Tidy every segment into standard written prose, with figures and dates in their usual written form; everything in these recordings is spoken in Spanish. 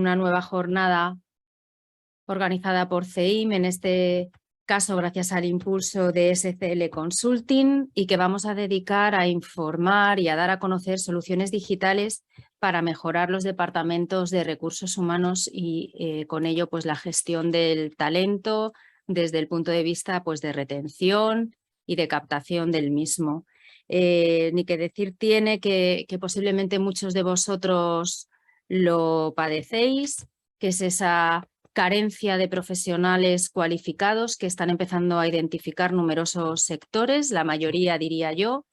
una nueva jornada organizada por CEIM, en este caso gracias al impulso de SCL Consulting, y que vamos a dedicar a informar y a dar a conocer soluciones digitales para mejorar los departamentos de recursos humanos y con ello pues la gestión del talento desde el punto de vista pues de retención y de captación del mismo. Ni que decir tiene que posiblemente muchos de vosotros lo padecéis, que es esa carencia de profesionales cualificados que están empezando a identificar numerosos sectores, la mayoría diría yo,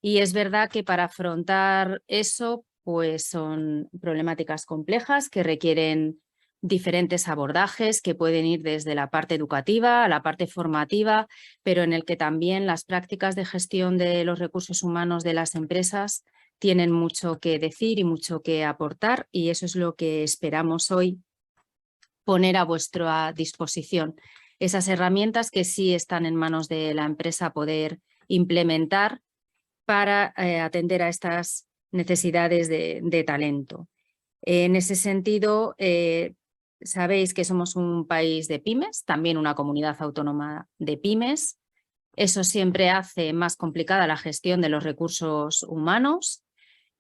y es verdad que para afrontar eso pues son problemáticas complejas que requieren diferentes abordajes que pueden ir desde la parte educativa a la parte formativa, pero en el que también las prácticas de gestión de los recursos humanos de las empresas tienen mucho que decir y mucho que aportar, y eso es lo que esperamos hoy poner a vuestra disposición. Esas herramientas que sí están en manos de la empresa poder implementar para atender a estas necesidades de talento. En ese sentido, sabéis que somos un país de pymes, también una comunidad autónoma de pymes. Eso siempre hace más complicada la gestión de los recursos humanos,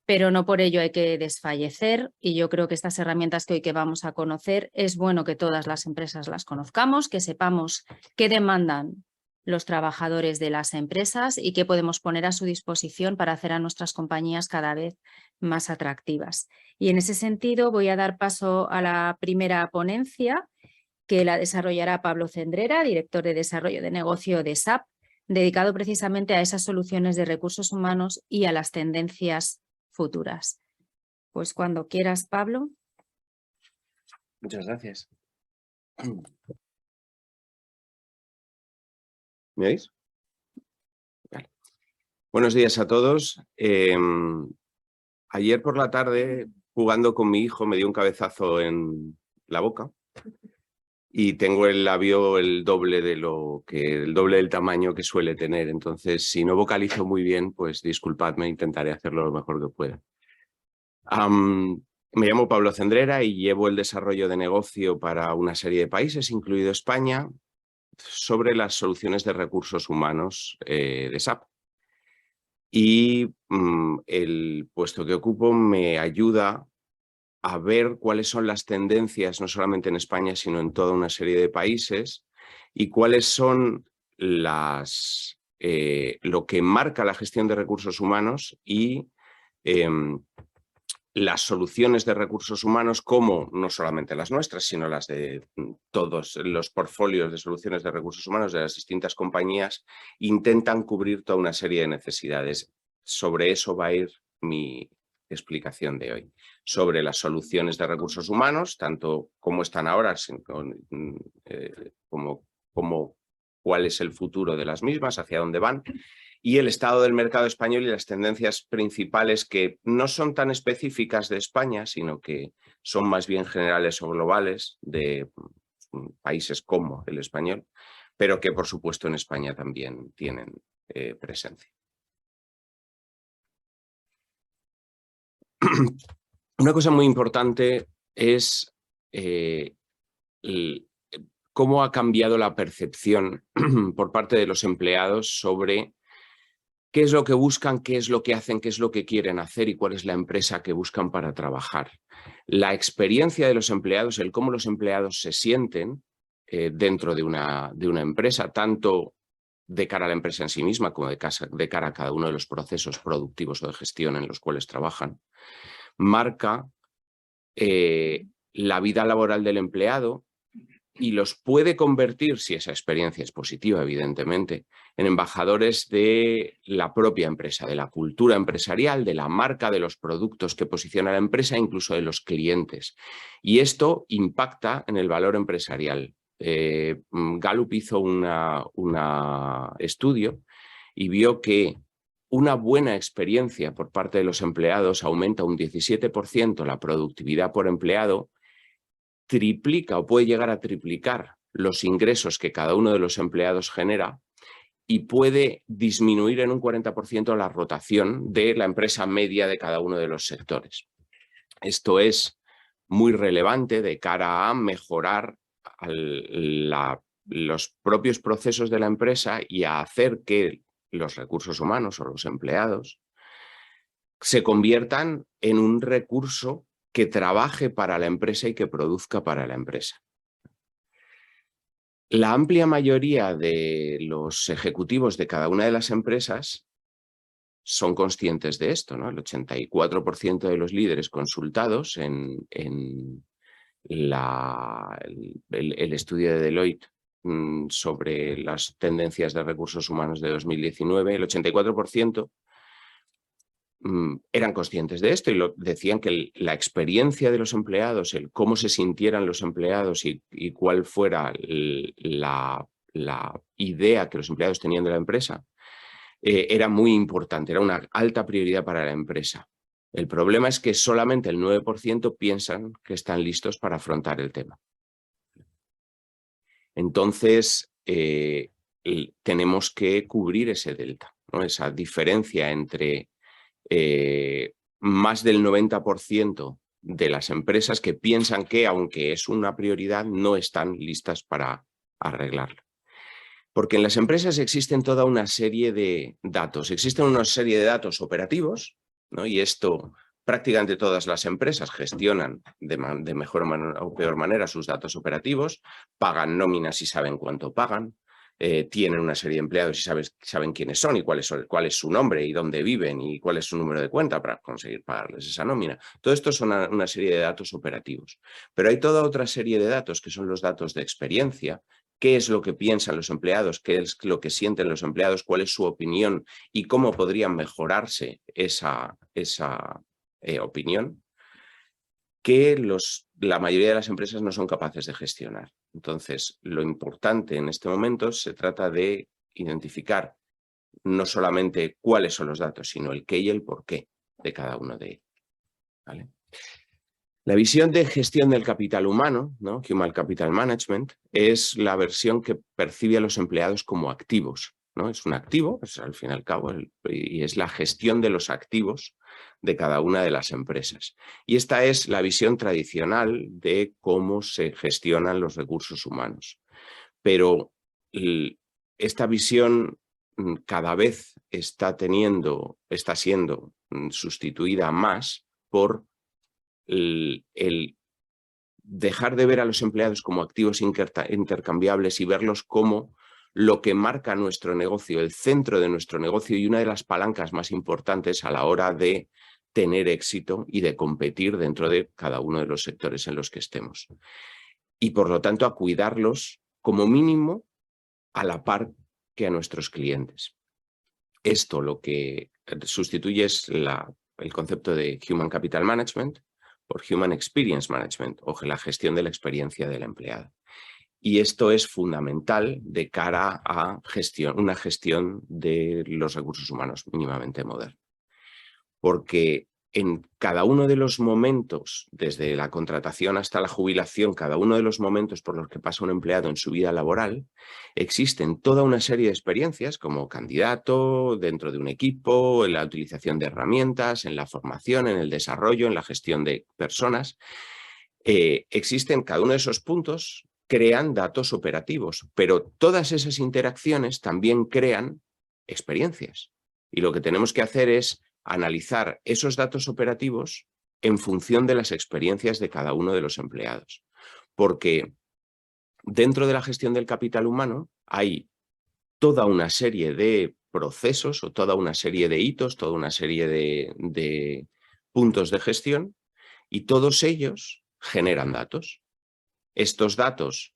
pero no por ello hay que desfallecer, y yo creo que estas herramientas que hoy vamos a conocer es bueno que todas las empresas las conozcamos, que sepamos qué demandan los trabajadores de las empresas y qué podemos poner a su disposición para hacer a nuestras compañías cada vez más atractivas. Y en ese sentido voy a dar paso a la primera ponencia, que la desarrollará Pablo Cendrera, director de Desarrollo de Negocio de SAP, dedicado precisamente a esas soluciones de recursos humanos y a las tendencias futuras. Pues cuando quieras, Pablo. Muchas gracias. ¿Me oís? Vale. Buenos días a todos. Ayer por la tarde, jugando con mi hijo, me dio un cabezazo en la boca y tengo el labio el doble del tamaño que suele tener. Entonces, si no vocalizo muy bien, pues disculpadme, intentaré hacerlo lo mejor que pueda. Me llamo Pablo Cendrera y llevo el desarrollo de negocio para una serie de países, incluido España, sobre las soluciones de recursos humanos de SAP. Y el puesto que ocupo me ayuda a ver cuáles son las tendencias, no solamente en España, sino en toda una serie de países, y cuáles son lo que marca la gestión de recursos humanos y las soluciones de recursos humanos, como no solamente las nuestras, sino las de todos los portfolios de soluciones de recursos humanos de las distintas compañías, intentan cubrir toda una serie de necesidades. Sobre eso va a ir mi explicación de hoy, sobre las soluciones de recursos humanos, tanto como están ahora, como cuál es el futuro de las mismas, hacia dónde van, y el estado del mercado español y las tendencias principales que no son tan específicas de España, sino que son más bien generales o globales de países como el español, pero que por supuesto en España también tienen presencia. Una cosa muy importante es cómo ha cambiado la percepción por parte de los empleados sobre qué es lo que buscan, qué es lo que hacen, qué es lo que quieren hacer y cuál es la empresa que buscan para trabajar. La experiencia de los empleados, el cómo los empleados se sienten dentro de una empresa, tanto de cara a la empresa en sí misma como de cara a cada uno de los procesos productivos o de gestión en los cuales trabajan, marca la vida laboral del empleado y los puede convertir, si esa experiencia es positiva, evidentemente, en embajadores de la propia empresa, de la cultura empresarial, de la marca, de los productos que posiciona la empresa, incluso de los clientes. Y esto impacta en el valor empresarial. Gallup hizo un estudio y vio que una buena experiencia por parte de los empleados aumenta un 17% la productividad por empleado, triplica o puede llegar a triplicar los ingresos que cada uno de los empleados genera y puede disminuir en un 40% la rotación de la empresa media de cada uno de los sectores. Esto es muy relevante de cara a mejorar los propios procesos de la empresa y a hacer que los recursos humanos o los empleados se conviertan en un recurso que trabaje para la empresa y que produzca para la empresa. La amplia mayoría de los ejecutivos de cada una de las empresas son conscientes de esto, ¿no? El 84% de los líderes consultados en el estudio de Deloitte sobre las tendencias de recursos humanos de 2019, el 84% eran conscientes de esto y decían que la experiencia de los empleados, el cómo se sintieran los empleados y cuál fuera la idea que los empleados tenían de la empresa, era muy importante, era una alta prioridad para la empresa. El problema es que solamente el 9% piensan que están listos para afrontar el tema. Entonces, tenemos que cubrir ese delta, ¿no? Esa diferencia entre más del 90% de las empresas que piensan que, aunque es una prioridad, no están listas para arreglarlo. Porque en las empresas existen toda una serie de datos. Existen una serie de datos operativos, ¿no? Y esto prácticamente todas las empresas gestionan de mejor o peor manera sus datos operativos, pagan nóminas y saben cuánto pagan, tienen una serie de empleados y saben quiénes son y cuál es su nombre y dónde viven y cuál es su número de cuenta para conseguir pagarles esa nómina. Todo esto son una serie de datos operativos. Pero hay toda otra serie de datos que son los datos de experiencia. ¿Qué es lo que piensan los empleados? ¿Qué es lo que sienten los empleados? ¿Cuál es su opinión? ¿Y cómo podrían mejorarse esa opinión? Que la mayoría de las empresas no son capaces de gestionar. Entonces, lo importante en este momento se trata de identificar no solamente cuáles son los datos, sino el qué y el por qué de cada uno de ellos, ¿vale? La visión de gestión del capital humano, ¿no? Human Capital Management, es la versión que percibe a los empleados como activos, ¿no? Es un activo, pues, al fin y al cabo, y es la gestión de los activos de cada una de las empresas. Y esta es la visión tradicional de cómo se gestionan los recursos humanos. Pero esta visión cada vez está siendo sustituida más por el dejar de ver a los empleados como activos intercambiables y verlos como lo que marca nuestro negocio, el centro de nuestro negocio y una de las palancas más importantes a la hora de tener éxito y de competir dentro de cada uno de los sectores en los que estemos. Y por lo tanto a cuidarlos como mínimo a la par que a nuestros clientes. Esto lo que sustituye es el concepto de Human Capital Management por Human Experience Management, o la gestión de la experiencia del empleado. Y esto es fundamental de cara a una gestión de los recursos humanos mínimamente moderna. Porque en cada uno de los momentos, desde la contratación hasta la jubilación, cada uno de los momentos por los que pasa un empleado en su vida laboral, existen toda una serie de experiencias como candidato, dentro de un equipo, en la utilización de herramientas, en la formación, en el desarrollo, en la gestión de personas. Existen cada uno de esos puntos, crean datos operativos, pero todas esas interacciones también crean experiencias. Y lo que tenemos que hacer es analizar esos datos operativos en función de las experiencias de cada uno de los empleados. Porque dentro de la gestión del capital humano hay toda una serie de procesos o toda una serie de hitos, toda una serie de puntos de gestión y todos ellos generan datos. Estos datos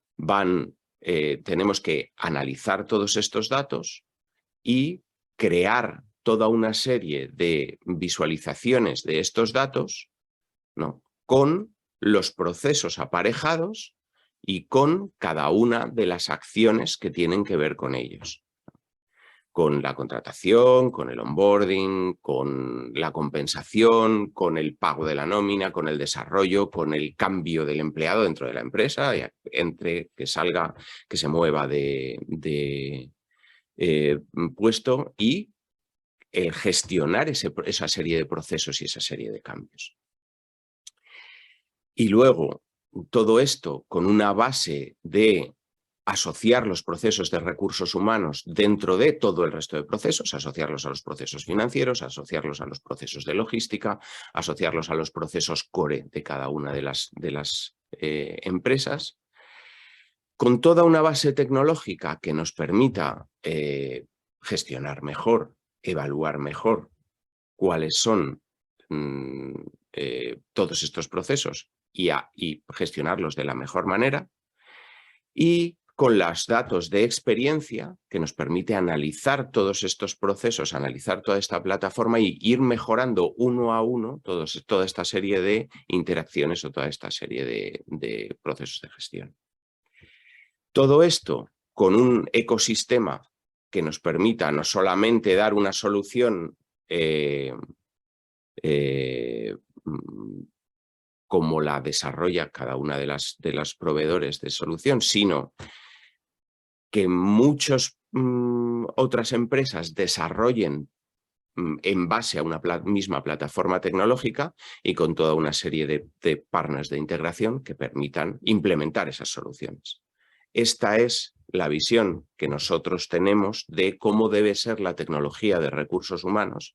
tenemos que analizar todos estos datos y crear toda una serie de visualizaciones de estos datos, ¿no? Con los procesos aparejados y con cada una de las acciones que tienen que ver con ellos. Con la contratación, con el onboarding, con la compensación, con el pago de la nómina, con el desarrollo, con el cambio del empleado dentro de la empresa, entre que salga, que se mueva de puesto y gestionar esa serie de procesos y esa serie de cambios. Y luego, todo esto con una base de asociar los procesos de recursos humanos dentro de todo el resto de procesos, asociarlos a los procesos financieros, asociarlos a los procesos de logística, asociarlos a los procesos core de cada una de las empresas, con toda una base tecnológica que nos permita gestionar mejor, evaluar mejor cuáles son todos estos procesos y gestionarlos de la mejor manera, y con los datos de experiencia que nos permite analizar todos estos procesos, analizar toda esta plataforma y ir mejorando uno a uno toda esta serie de interacciones o toda esta serie de procesos de gestión. Todo esto con un ecosistema que nos permita no solamente dar una solución como la desarrolla cada una de las proveedores de solución, sino que muchas otras empresas desarrollen en base a una misma plataforma tecnológica y con toda una serie de partners de integración que permitan implementar esas soluciones. Esta es la visión que nosotros tenemos de cómo debe ser la tecnología de recursos humanos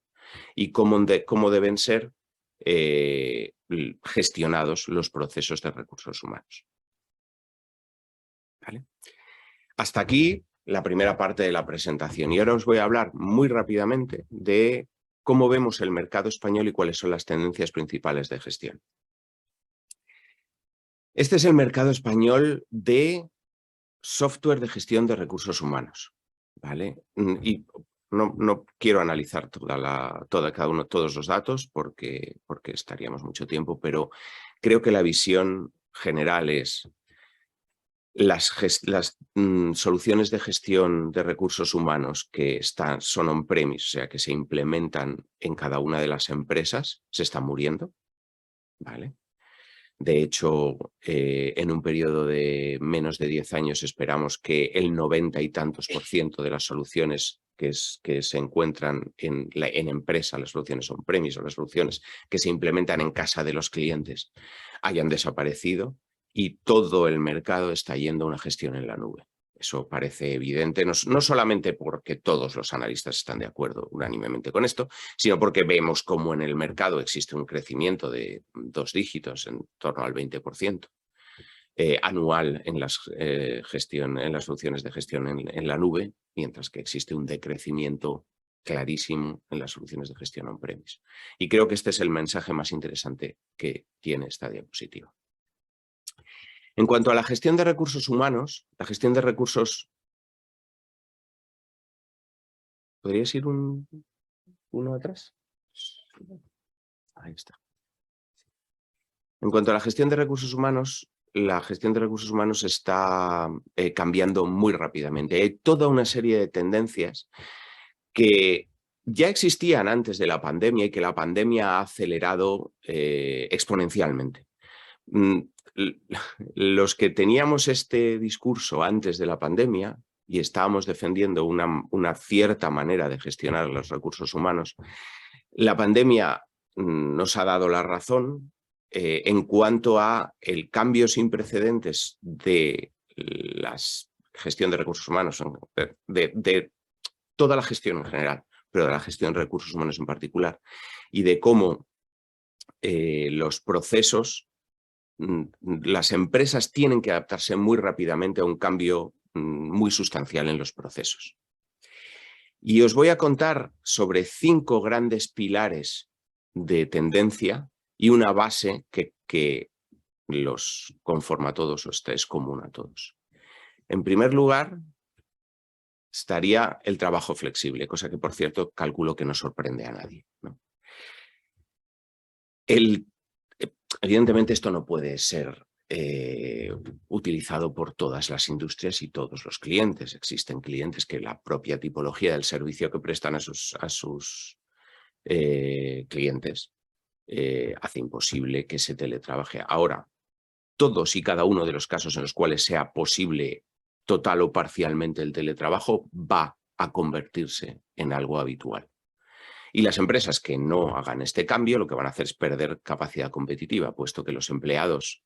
y cómo deben ser gestionados los procesos de recursos humanos. ¿Vale? Hasta aquí la primera parte de la presentación y ahora os voy a hablar muy rápidamente de cómo vemos el mercado español y cuáles son las tendencias principales de gestión. Este es el mercado español de software de gestión de recursos humanos, ¿vale? Y no quiero analizar todos los datos porque estaríamos mucho tiempo, pero creo que la visión general es las soluciones de gestión de recursos humanos que son on-premise, o sea, que se implementan en cada una de las empresas, se están muriendo, ¿vale? De hecho, en un periodo de menos de 10 años esperamos que el 90 y tantos % de las soluciones que se encuentran en empresa, las soluciones on-premise o las soluciones que se implementan en casa de los clientes, hayan desaparecido y todo el mercado está yendo a una gestión en la nube. Eso parece evidente, no solamente porque todos los analistas están de acuerdo unánimemente con esto, sino porque vemos cómo en el mercado existe un crecimiento de 2 dígitos, en torno al 20% anual en las soluciones de gestión en la nube, mientras que existe un decrecimiento clarísimo en las soluciones de gestión on-premise. Y creo que este es el mensaje más interesante que tiene esta diapositiva. En cuanto a la gestión de recursos humanos, la gestión de recursos... ¿Podrías ir uno atrás? Ahí está. En cuanto a la gestión de recursos humanos, la gestión de recursos humanos está cambiando muy rápidamente. Hay toda una serie de tendencias que ya existían antes de la pandemia y que la pandemia ha acelerado exponencialmente. Los que teníamos este discurso antes de la pandemia y estábamos defendiendo una cierta manera de gestionar los recursos humanos, la pandemia nos ha dado la razón en cuanto a el cambio sin precedentes de la gestión de recursos humanos, de toda la gestión en general, pero de la gestión de recursos humanos en particular, y de cómo los procesos, las empresas tienen que adaptarse muy rápidamente a un cambio muy sustancial en los procesos. Y os voy a contar sobre 5 grandes pilares de tendencia y una base que los conforma a todos o es común a todos. En primer lugar, estaría el trabajo flexible, cosa que, por cierto, calculo que no sorprende a nadie, ¿no? Evidentemente esto no puede ser utilizado por todas las industrias y todos los clientes. Existen clientes que la propia tipología del servicio que prestan a sus clientes hace imposible que se teletrabaje. Ahora, todos y cada uno de los casos en los cuales sea posible total o parcialmente el teletrabajo va a convertirse en algo habitual. Y las empresas que no hagan este cambio lo que van a hacer es perder capacidad competitiva, puesto que los empleados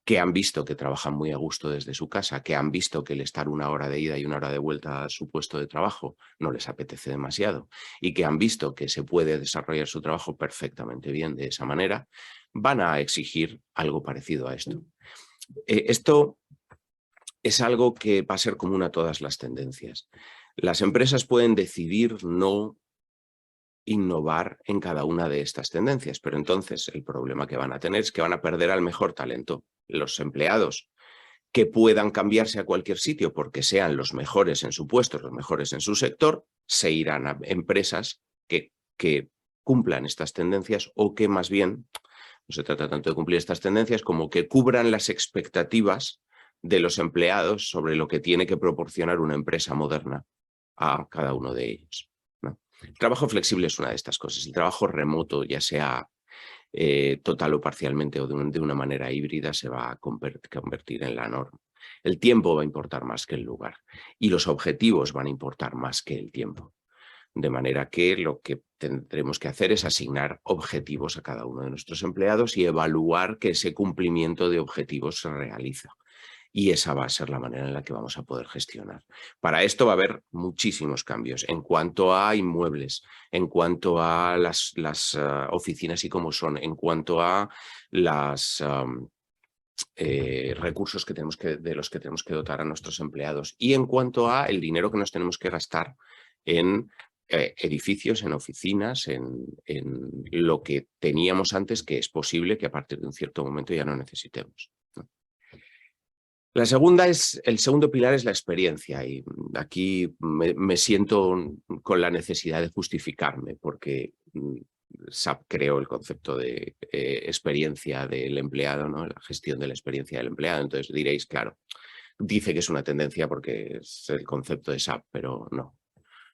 que han visto que trabajan muy a gusto desde su casa, que han visto que el estar una hora de ida y una hora de vuelta a su puesto de trabajo no les apetece demasiado y que han visto que se puede desarrollar su trabajo perfectamente bien de esa manera, van a exigir algo parecido a esto. Esto es algo que va a ser común a todas las tendencias. Las empresas pueden decidir no innovar en cada una de estas tendencias, pero entonces el problema que van a tener es que van a perder al mejor talento. Los empleados que puedan cambiarse a cualquier sitio porque sean los mejores en su puesto, los mejores en su sector, se irán a empresas que cumplan estas tendencias o que más bien, no se trata tanto de cumplir estas tendencias como que cubran las expectativas de los empleados sobre lo que tiene que proporcionar una empresa moderna a cada uno de ellos, ¿no? El trabajo flexible es una de estas cosas. El trabajo remoto, ya sea total o parcialmente o de una manera híbrida, se va a convertir en la norma. El tiempo va a importar más que el lugar y los objetivos van a importar más que el tiempo. De manera que lo que tendremos que hacer es asignar objetivos a cada uno de nuestros empleados y evaluar que ese cumplimiento de objetivos se realiza. Y esa va a ser la manera en la que vamos a poder gestionar. Para esto va a haber muchísimos cambios en cuanto a inmuebles, en cuanto a las oficinas y cómo son, en cuanto a los recursos de los que tenemos que dotar a nuestros empleados y en cuanto a el dinero que nos tenemos que gastar en edificios, en oficinas, en lo que teníamos antes, que es posible que a partir de un cierto momento ya no necesitemos, ¿no? El segundo pilar es la experiencia y aquí me siento con la necesidad de justificarme porque SAP creó el concepto de experiencia del empleado, ¿no? La gestión de la experiencia del empleado. Entonces diréis, claro, dice que es una tendencia porque es el concepto de SAP, pero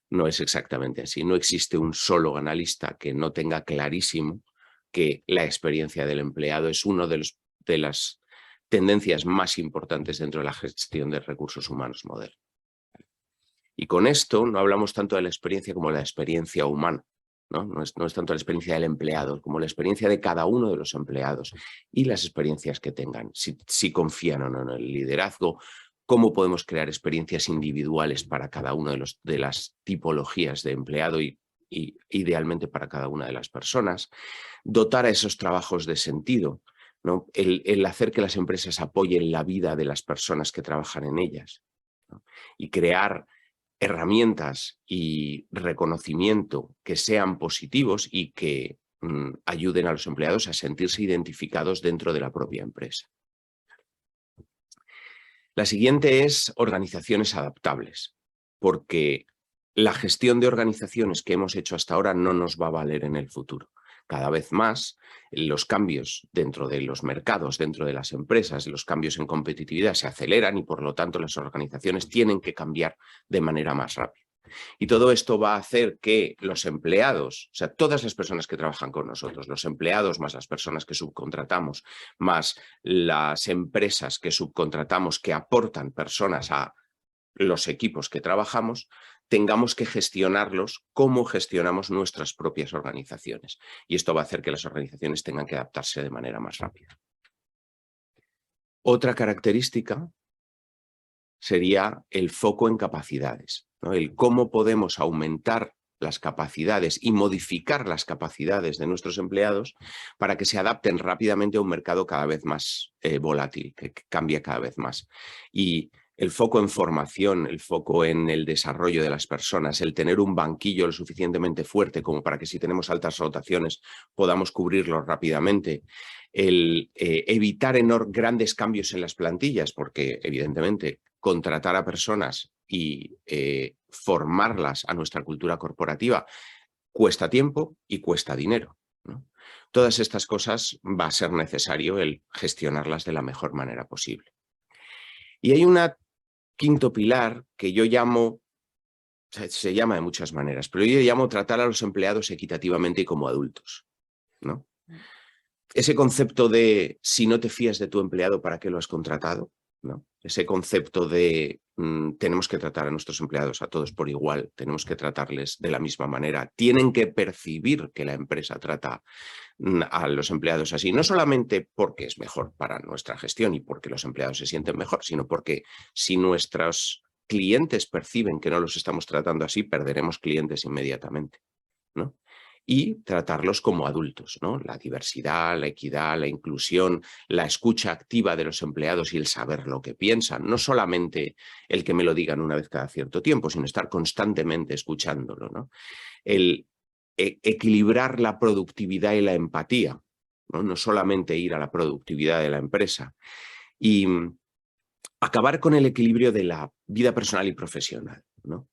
no es exactamente así. No existe un solo analista que no tenga clarísimo que la experiencia del empleado es uno de las tendencias más importantes dentro de la gestión de recursos humanos modernos. Y con esto no hablamos tanto de la experiencia como de la experiencia humana, ¿no? No es tanto la experiencia del empleado como la experiencia de cada uno de los empleados y las experiencias que tengan, si confían o no en el liderazgo, cómo podemos crear experiencias individuales para cada una de las tipologías de empleado y idealmente para cada una de las personas, dotar a esos trabajos de sentido, ¿no? El hacer que las empresas apoyen la vida de las personas que trabajan en ellas, ¿no? Y crear herramientas y reconocimiento que sean positivos y que ayuden a los empleados a sentirse identificados dentro de la propia empresa. La siguiente es organizaciones adaptables, porque la gestión de organizaciones que hemos hecho hasta ahora no nos va a valer en el futuro. Cada vez más los cambios dentro de los mercados, dentro de las empresas, los cambios en competitividad se aceleran y por lo tanto las organizaciones tienen que cambiar de manera más rápida. Y todo esto va a hacer que los empleados, o sea, todas las personas que trabajan con nosotros, los empleados más las personas que subcontratamos, más las empresas que subcontratamos que aportan personas a los equipos que trabajamos, tengamos que gestionarlos como gestionamos nuestras propias organizaciones. Y esto va a hacer que las organizaciones tengan que adaptarse de manera más rápida. Otra característica sería el foco en capacidades, ¿no? El cómo podemos aumentar las capacidades y modificar las capacidades de nuestros empleados para que se adapten rápidamente a un mercado cada vez más volátil, que cambia cada vez más. Y el foco en formación, el foco en el desarrollo de las personas, el tener un banquillo lo suficientemente fuerte como para que si tenemos altas rotaciones podamos cubrirlo rápidamente, el evitar grandes cambios en las plantillas, porque evidentemente contratar a personas y formarlas a nuestra cultura corporativa cuesta tiempo y cuesta dinero, ¿no? Todas estas cosas va a ser necesario el gestionarlas de la mejor manera posible. Y hay un quinto pilar que yo llamo, se llama de muchas maneras, pero yo llamo tratar a los empleados equitativamente y como adultos, ¿no? Ese concepto de si no te fías de tu empleado, ¿para qué lo has contratado? ¿no? Ese concepto de tenemos que tratar a nuestros empleados a todos por igual, tenemos que tratarles de la misma manera, tienen que percibir que la empresa trata a los empleados así, no solamente porque es mejor para nuestra gestión y porque los empleados se sienten mejor, sino porque si nuestros clientes perciben que no los estamos tratando así, perderemos clientes inmediatamente, ¿no? Y tratarlos como adultos, ¿no? La diversidad, la equidad, la inclusión, la escucha activa de los empleados y el saber lo que piensan, no solamente el que me lo digan una vez cada cierto tiempo, sino estar constantemente escuchándolo, ¿no? El equilibrar la productividad y la empatía, ¿no? No solamente ir a la productividad de la empresa y acabar con el equilibrio de la vida personal y profesional, ¿no?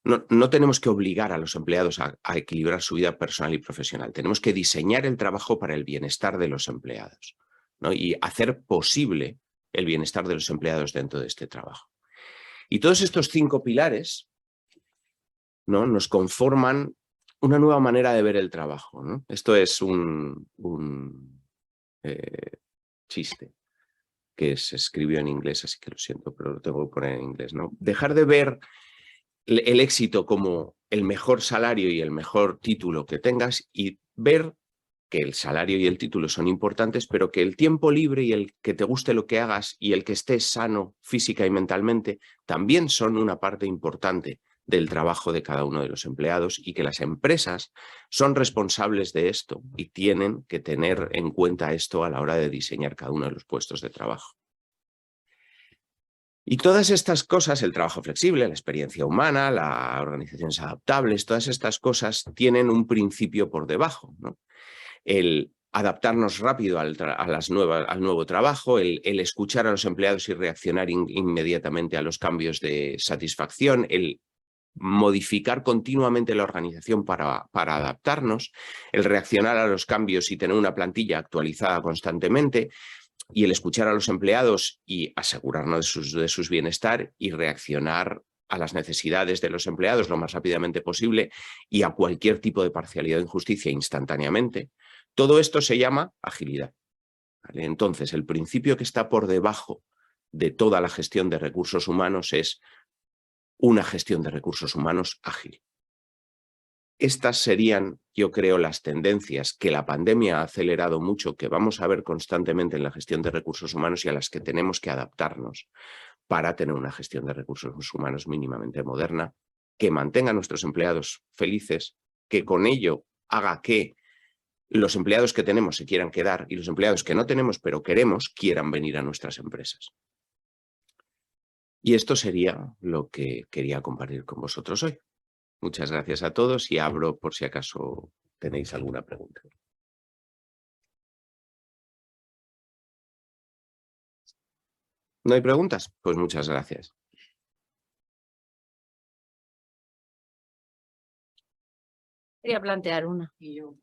No tenemos que obligar a los empleados a equilibrar su vida personal y profesional. Tenemos que diseñar el trabajo para el bienestar de los empleados, ¿no? Y hacer posible el bienestar de los empleados dentro de este trabajo. Y todos estos 5 pilares, ¿no? Nos conforman una nueva manera de ver el trabajo, ¿no? Esto es un chiste que se escribió en inglés, así que lo siento, pero lo tengo que poner en inglés, ¿no? Dejar de ver el éxito como el mejor salario y el mejor título que tengas y ver que el salario y el título son importantes, pero que el tiempo libre y el que te guste lo que hagas y el que estés sano física y mentalmente también son una parte importante del trabajo de cada uno de los empleados y que las empresas son responsables de esto y tienen que tener en cuenta esto a la hora de diseñar cada uno de los puestos de trabajo. Y todas estas cosas, el trabajo flexible, la experiencia humana, las organizaciones adaptables, todas estas cosas tienen un principio por debajo, ¿no? El adaptarnos rápido al nuevo trabajo, el escuchar a los empleados y reaccionar inmediatamente a los cambios de satisfacción, el modificar continuamente la organización para adaptarnos, el reaccionar a los cambios y tener una plantilla actualizada constantemente, y el escuchar a los empleados y asegurarnos de sus bienestar y reaccionar a las necesidades de los empleados lo más rápidamente posible y a cualquier tipo de parcialidad o injusticia instantáneamente. Todo esto se llama agilidad, ¿vale? Entonces, el principio que está por debajo de toda la gestión de recursos humanos es una gestión de recursos humanos ágil. Estas serían, yo creo, las tendencias que la pandemia ha acelerado mucho, que vamos a ver constantemente en la gestión de recursos humanos y a las que tenemos que adaptarnos para tener una gestión de recursos humanos mínimamente moderna, que mantenga a nuestros empleados felices, que con ello haga que los empleados que tenemos se quieran quedar y los empleados que no tenemos pero queremos quieran venir a nuestras empresas. Y esto sería lo que quería compartir con vosotros hoy. Muchas gracias a todos y abro por si acaso tenéis alguna pregunta. ¿No hay preguntas? Pues muchas gracias. Quería plantear una. Y yo.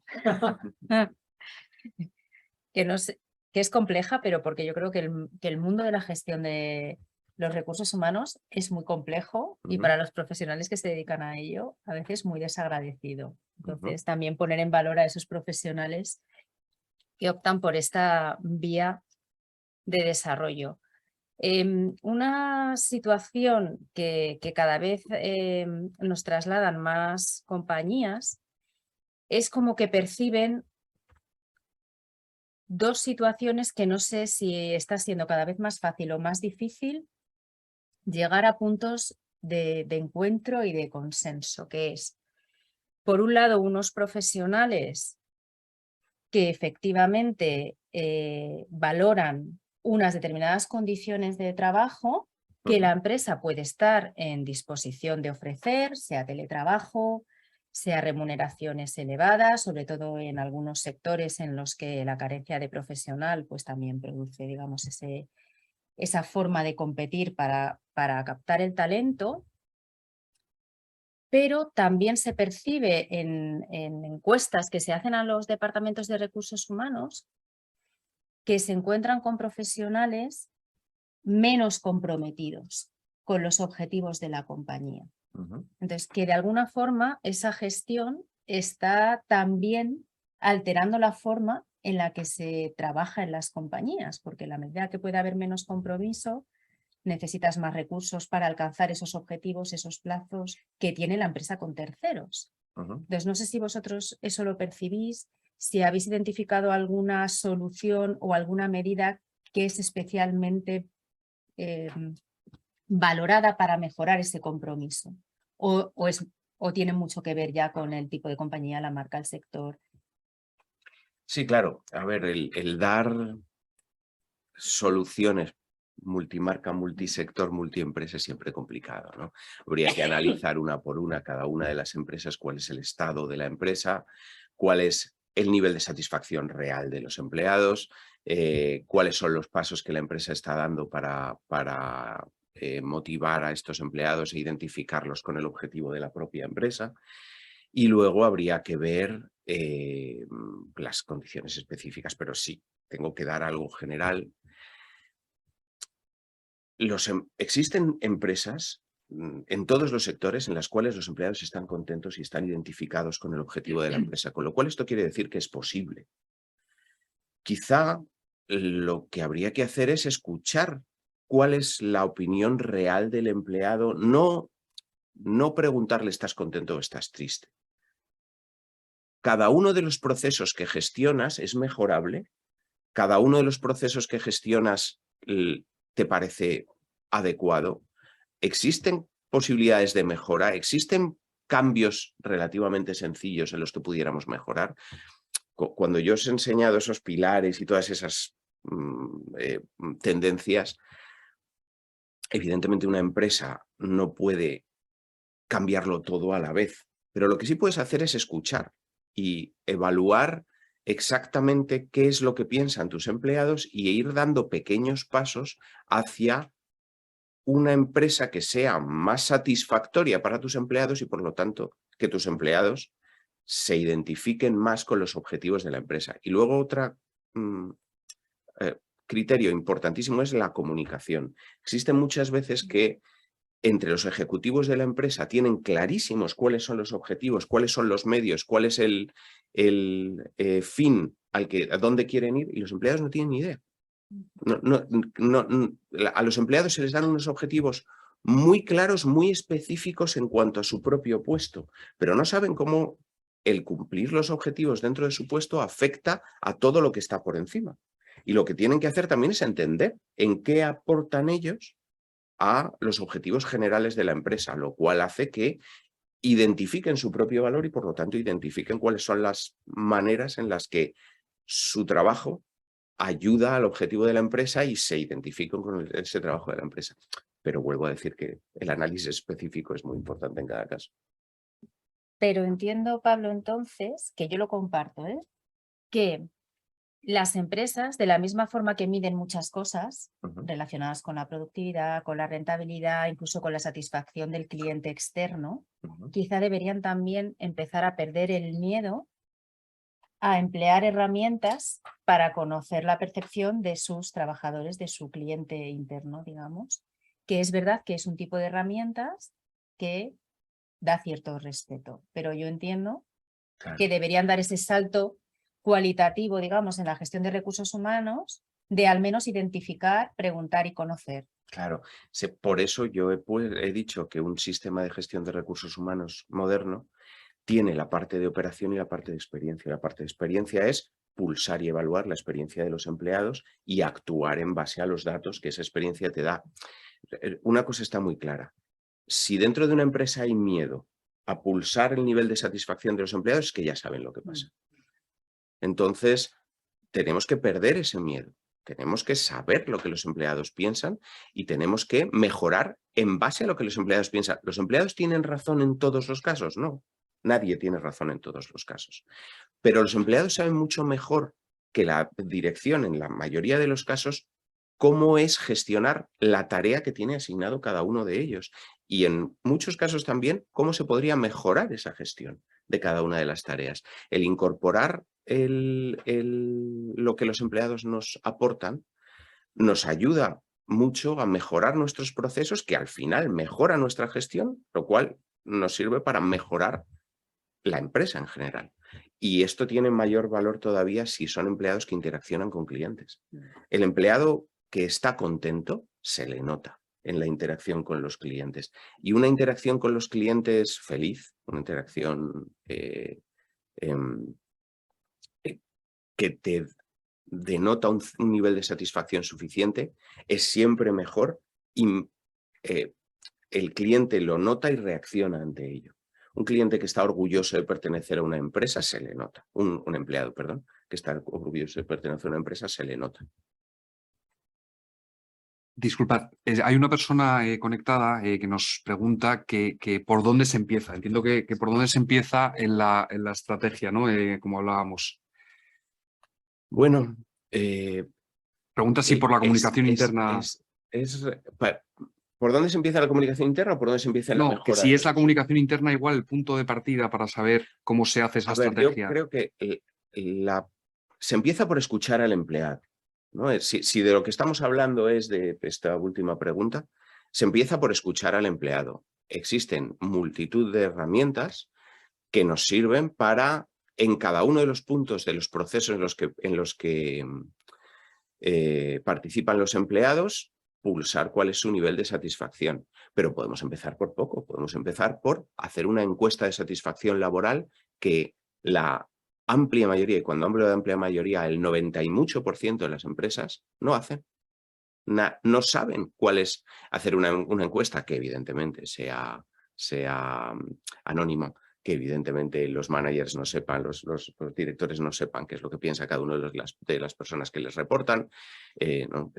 Que, no sé, que es compleja, pero porque yo creo que el mundo de la gestión de los recursos humanos es muy complejo y para los profesionales que se dedican a ello a veces muy desagradecido. Entonces también poner en valor a esos profesionales que optan por esta vía de desarrollo. Una situación que cada vez nos trasladan más compañías es como que perciben dos situaciones que no sé si está siendo cada vez más fácil o más difícil llegar a puntos de encuentro y de consenso, que es, por un lado, unos profesionales que efectivamente valoran unas determinadas condiciones de trabajo que la empresa puede estar en disposición de ofrecer, sea teletrabajo, sea remuneraciones elevadas, sobre todo en algunos sectores en los que la carencia de profesional pues también produce, digamos, esa forma de competir para captar el talento. Pero también se percibe en encuestas que se hacen a los departamentos de recursos humanos que se encuentran con profesionales menos comprometidos con los objetivos de la compañía. Entonces, que de alguna forma esa gestión está también alterando la forma en la que se trabaja en las compañías, porque en la medida que pueda haber menos compromiso, necesitas más recursos para alcanzar esos objetivos, esos plazos que tiene la empresa con terceros. Entonces, no sé si vosotros eso lo percibís, si habéis identificado alguna solución o alguna medida que es especialmente valorada para mejorar ese compromiso. O tiene mucho que ver ya con el tipo de compañía, la marca, el sector. Sí, claro. A ver, el dar soluciones multimarca, multisector, multiempresa es siempre complicado, ¿no? Habría que analizar una por una cada una de las empresas, cuál es el estado de la empresa, cuál es el nivel de satisfacción real de los empleados, cuáles son los pasos que la empresa está dando para motivar a estos empleados e identificarlos con el objetivo de la propia empresa. Y luego habría que ver las condiciones específicas, pero sí, tengo que dar algo general. Existen empresas en todos los sectores en las cuales los empleados están contentos y están identificados con el objetivo de la empresa, con lo cual esto quiere decir que es posible. Quizá lo que habría que hacer es escuchar cuál es la opinión real del empleado, no preguntarle ¿estás contento o estás triste? Cada uno de los procesos que gestionas es mejorable, cada uno de los procesos que gestionas te parece adecuado, existen posibilidades de mejora, existen cambios relativamente sencillos en los que pudiéramos mejorar. Cuando yo os he enseñado esos pilares y todas esas tendencias, evidentemente una empresa no puede cambiarlo todo a la vez, pero lo que sí puedes hacer es escuchar y evaluar exactamente qué es lo que piensan tus empleados y ir dando pequeños pasos hacia una empresa que sea más satisfactoria para tus empleados y, por lo tanto, que tus empleados se identifiquen más con los objetivos de la empresa. Y luego otro criterio importantísimo es la comunicación. Existen muchas veces que entre los ejecutivos de la empresa tienen clarísimos cuáles son los objetivos, cuáles son los medios, cuál es el fin a dónde quieren ir, y los empleados no tienen ni idea. A los empleados se les dan unos objetivos muy claros, muy específicos en cuanto a su propio puesto, pero no saben cómo el cumplir los objetivos dentro de su puesto afecta a todo lo que está por encima. Y lo que tienen que hacer también es entender en qué aportan ellos a los objetivos generales de la empresa, lo cual hace que identifiquen su propio valor y, por lo tanto, identifiquen cuáles son las maneras en las que su trabajo ayuda al objetivo de la empresa y se identifican con ese trabajo de la empresa. Pero vuelvo a decir que el análisis específico es muy importante en cada caso. Pero entiendo, Pablo, entonces, que yo lo comparto, que las empresas, de la misma forma que miden muchas cosas relacionadas con la productividad, con la rentabilidad, incluso con la satisfacción del cliente externo, quizá deberían también empezar a perder el miedo a emplear herramientas para conocer la percepción de sus trabajadores, de su cliente interno, digamos, que es verdad que es un tipo de herramientas que da cierto respeto, pero yo entiendo que deberían dar ese salto cualitativo, digamos, en la gestión de recursos humanos, de al menos identificar, preguntar y conocer. Claro, por eso yo he dicho que un sistema de gestión de recursos humanos moderno tiene la parte de operación y la parte de experiencia. La parte de experiencia es pulsar y evaluar la experiencia de los empleados y actuar en base a los datos que esa experiencia te da. Una cosa está muy clara. Si dentro de una empresa hay miedo a pulsar el nivel de satisfacción de los empleados, es que ya saben lo que pasa. Entonces, tenemos que perder ese miedo. Tenemos que saber lo que los empleados piensan y tenemos que mejorar en base a lo que los empleados piensan. ¿Los empleados tienen razón en todos los casos? No, nadie tiene razón en todos los casos. Pero los empleados saben mucho mejor que la dirección, en la mayoría de los casos, cómo es gestionar la tarea que tiene asignado cada uno de ellos. Y en muchos casos también, cómo se podría mejorar esa gestión de cada una de las tareas. El incorporar lo que los empleados nos aportan nos ayuda mucho a mejorar nuestros procesos, que al final mejora nuestra gestión, lo cual nos sirve para mejorar la empresa en general. Y esto tiene mayor valor todavía si son empleados que interaccionan con clientes. El empleado que está contento se le nota. en la interacción con los clientes. Y una interacción con los clientes feliz, una interacción que te denota un nivel de satisfacción suficiente, es siempre mejor y el cliente lo nota y reacciona ante ello. Un cliente que está orgulloso de pertenecer a una empresa se le nota. Un empleado, perdón, que está orgulloso de pertenecer a una empresa se le nota. Disculpad, hay una persona conectada que nos pregunta que por dónde se empieza. Entiendo que por dónde se empieza en la estrategia, ¿no? Como hablábamos. Bueno, pregunta si por la comunicación interna... ¿Por dónde se empieza la comunicación interna o por dónde se empieza la mejora? No, que si es la comunicación interna igual el punto de partida para saber cómo se hace esa estrategia. Yo creo que se empieza por escuchar al empleado, ¿no? Si de lo que estamos hablando es de esta última pregunta, se empieza por escuchar al empleado. Existen multitud de herramientas que nos sirven para, en cada uno de los puntos de los procesos en los que participan los empleados, pulsar cuál es su nivel de satisfacción. Pero podemos empezar por poco, podemos empezar por hacer una encuesta de satisfacción laboral que la amplia mayoría, y cuando hablo de amplia mayoría, el 90 y mucho por ciento de las empresas no hacen. No saben cuál es hacer una encuesta que evidentemente sea anónima, que evidentemente los managers no sepan, los directores no sepan qué es lo que piensa cada uno de las personas que les reportan. ¿No?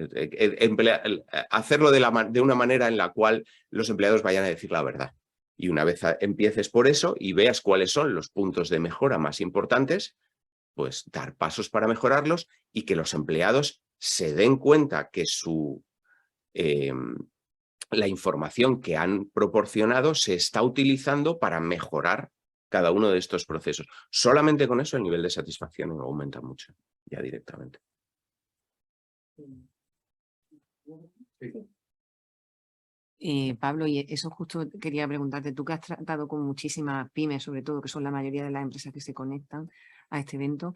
Hacerlo de una manera en la cual los empleados vayan a decir la verdad. Y una vez empieces por eso y veas cuáles son los puntos de mejora más importantes, pues dar pasos para mejorarlos y que los empleados se den cuenta que la información que han proporcionado se está utilizando para mejorar cada uno de estos procesos. Solamente con eso el nivel de satisfacción aumenta mucho, ya directamente. Pablo, y eso justo quería preguntarte, tú que has tratado con muchísimas pymes, sobre todo, que son la mayoría de las empresas que se conectan a este evento,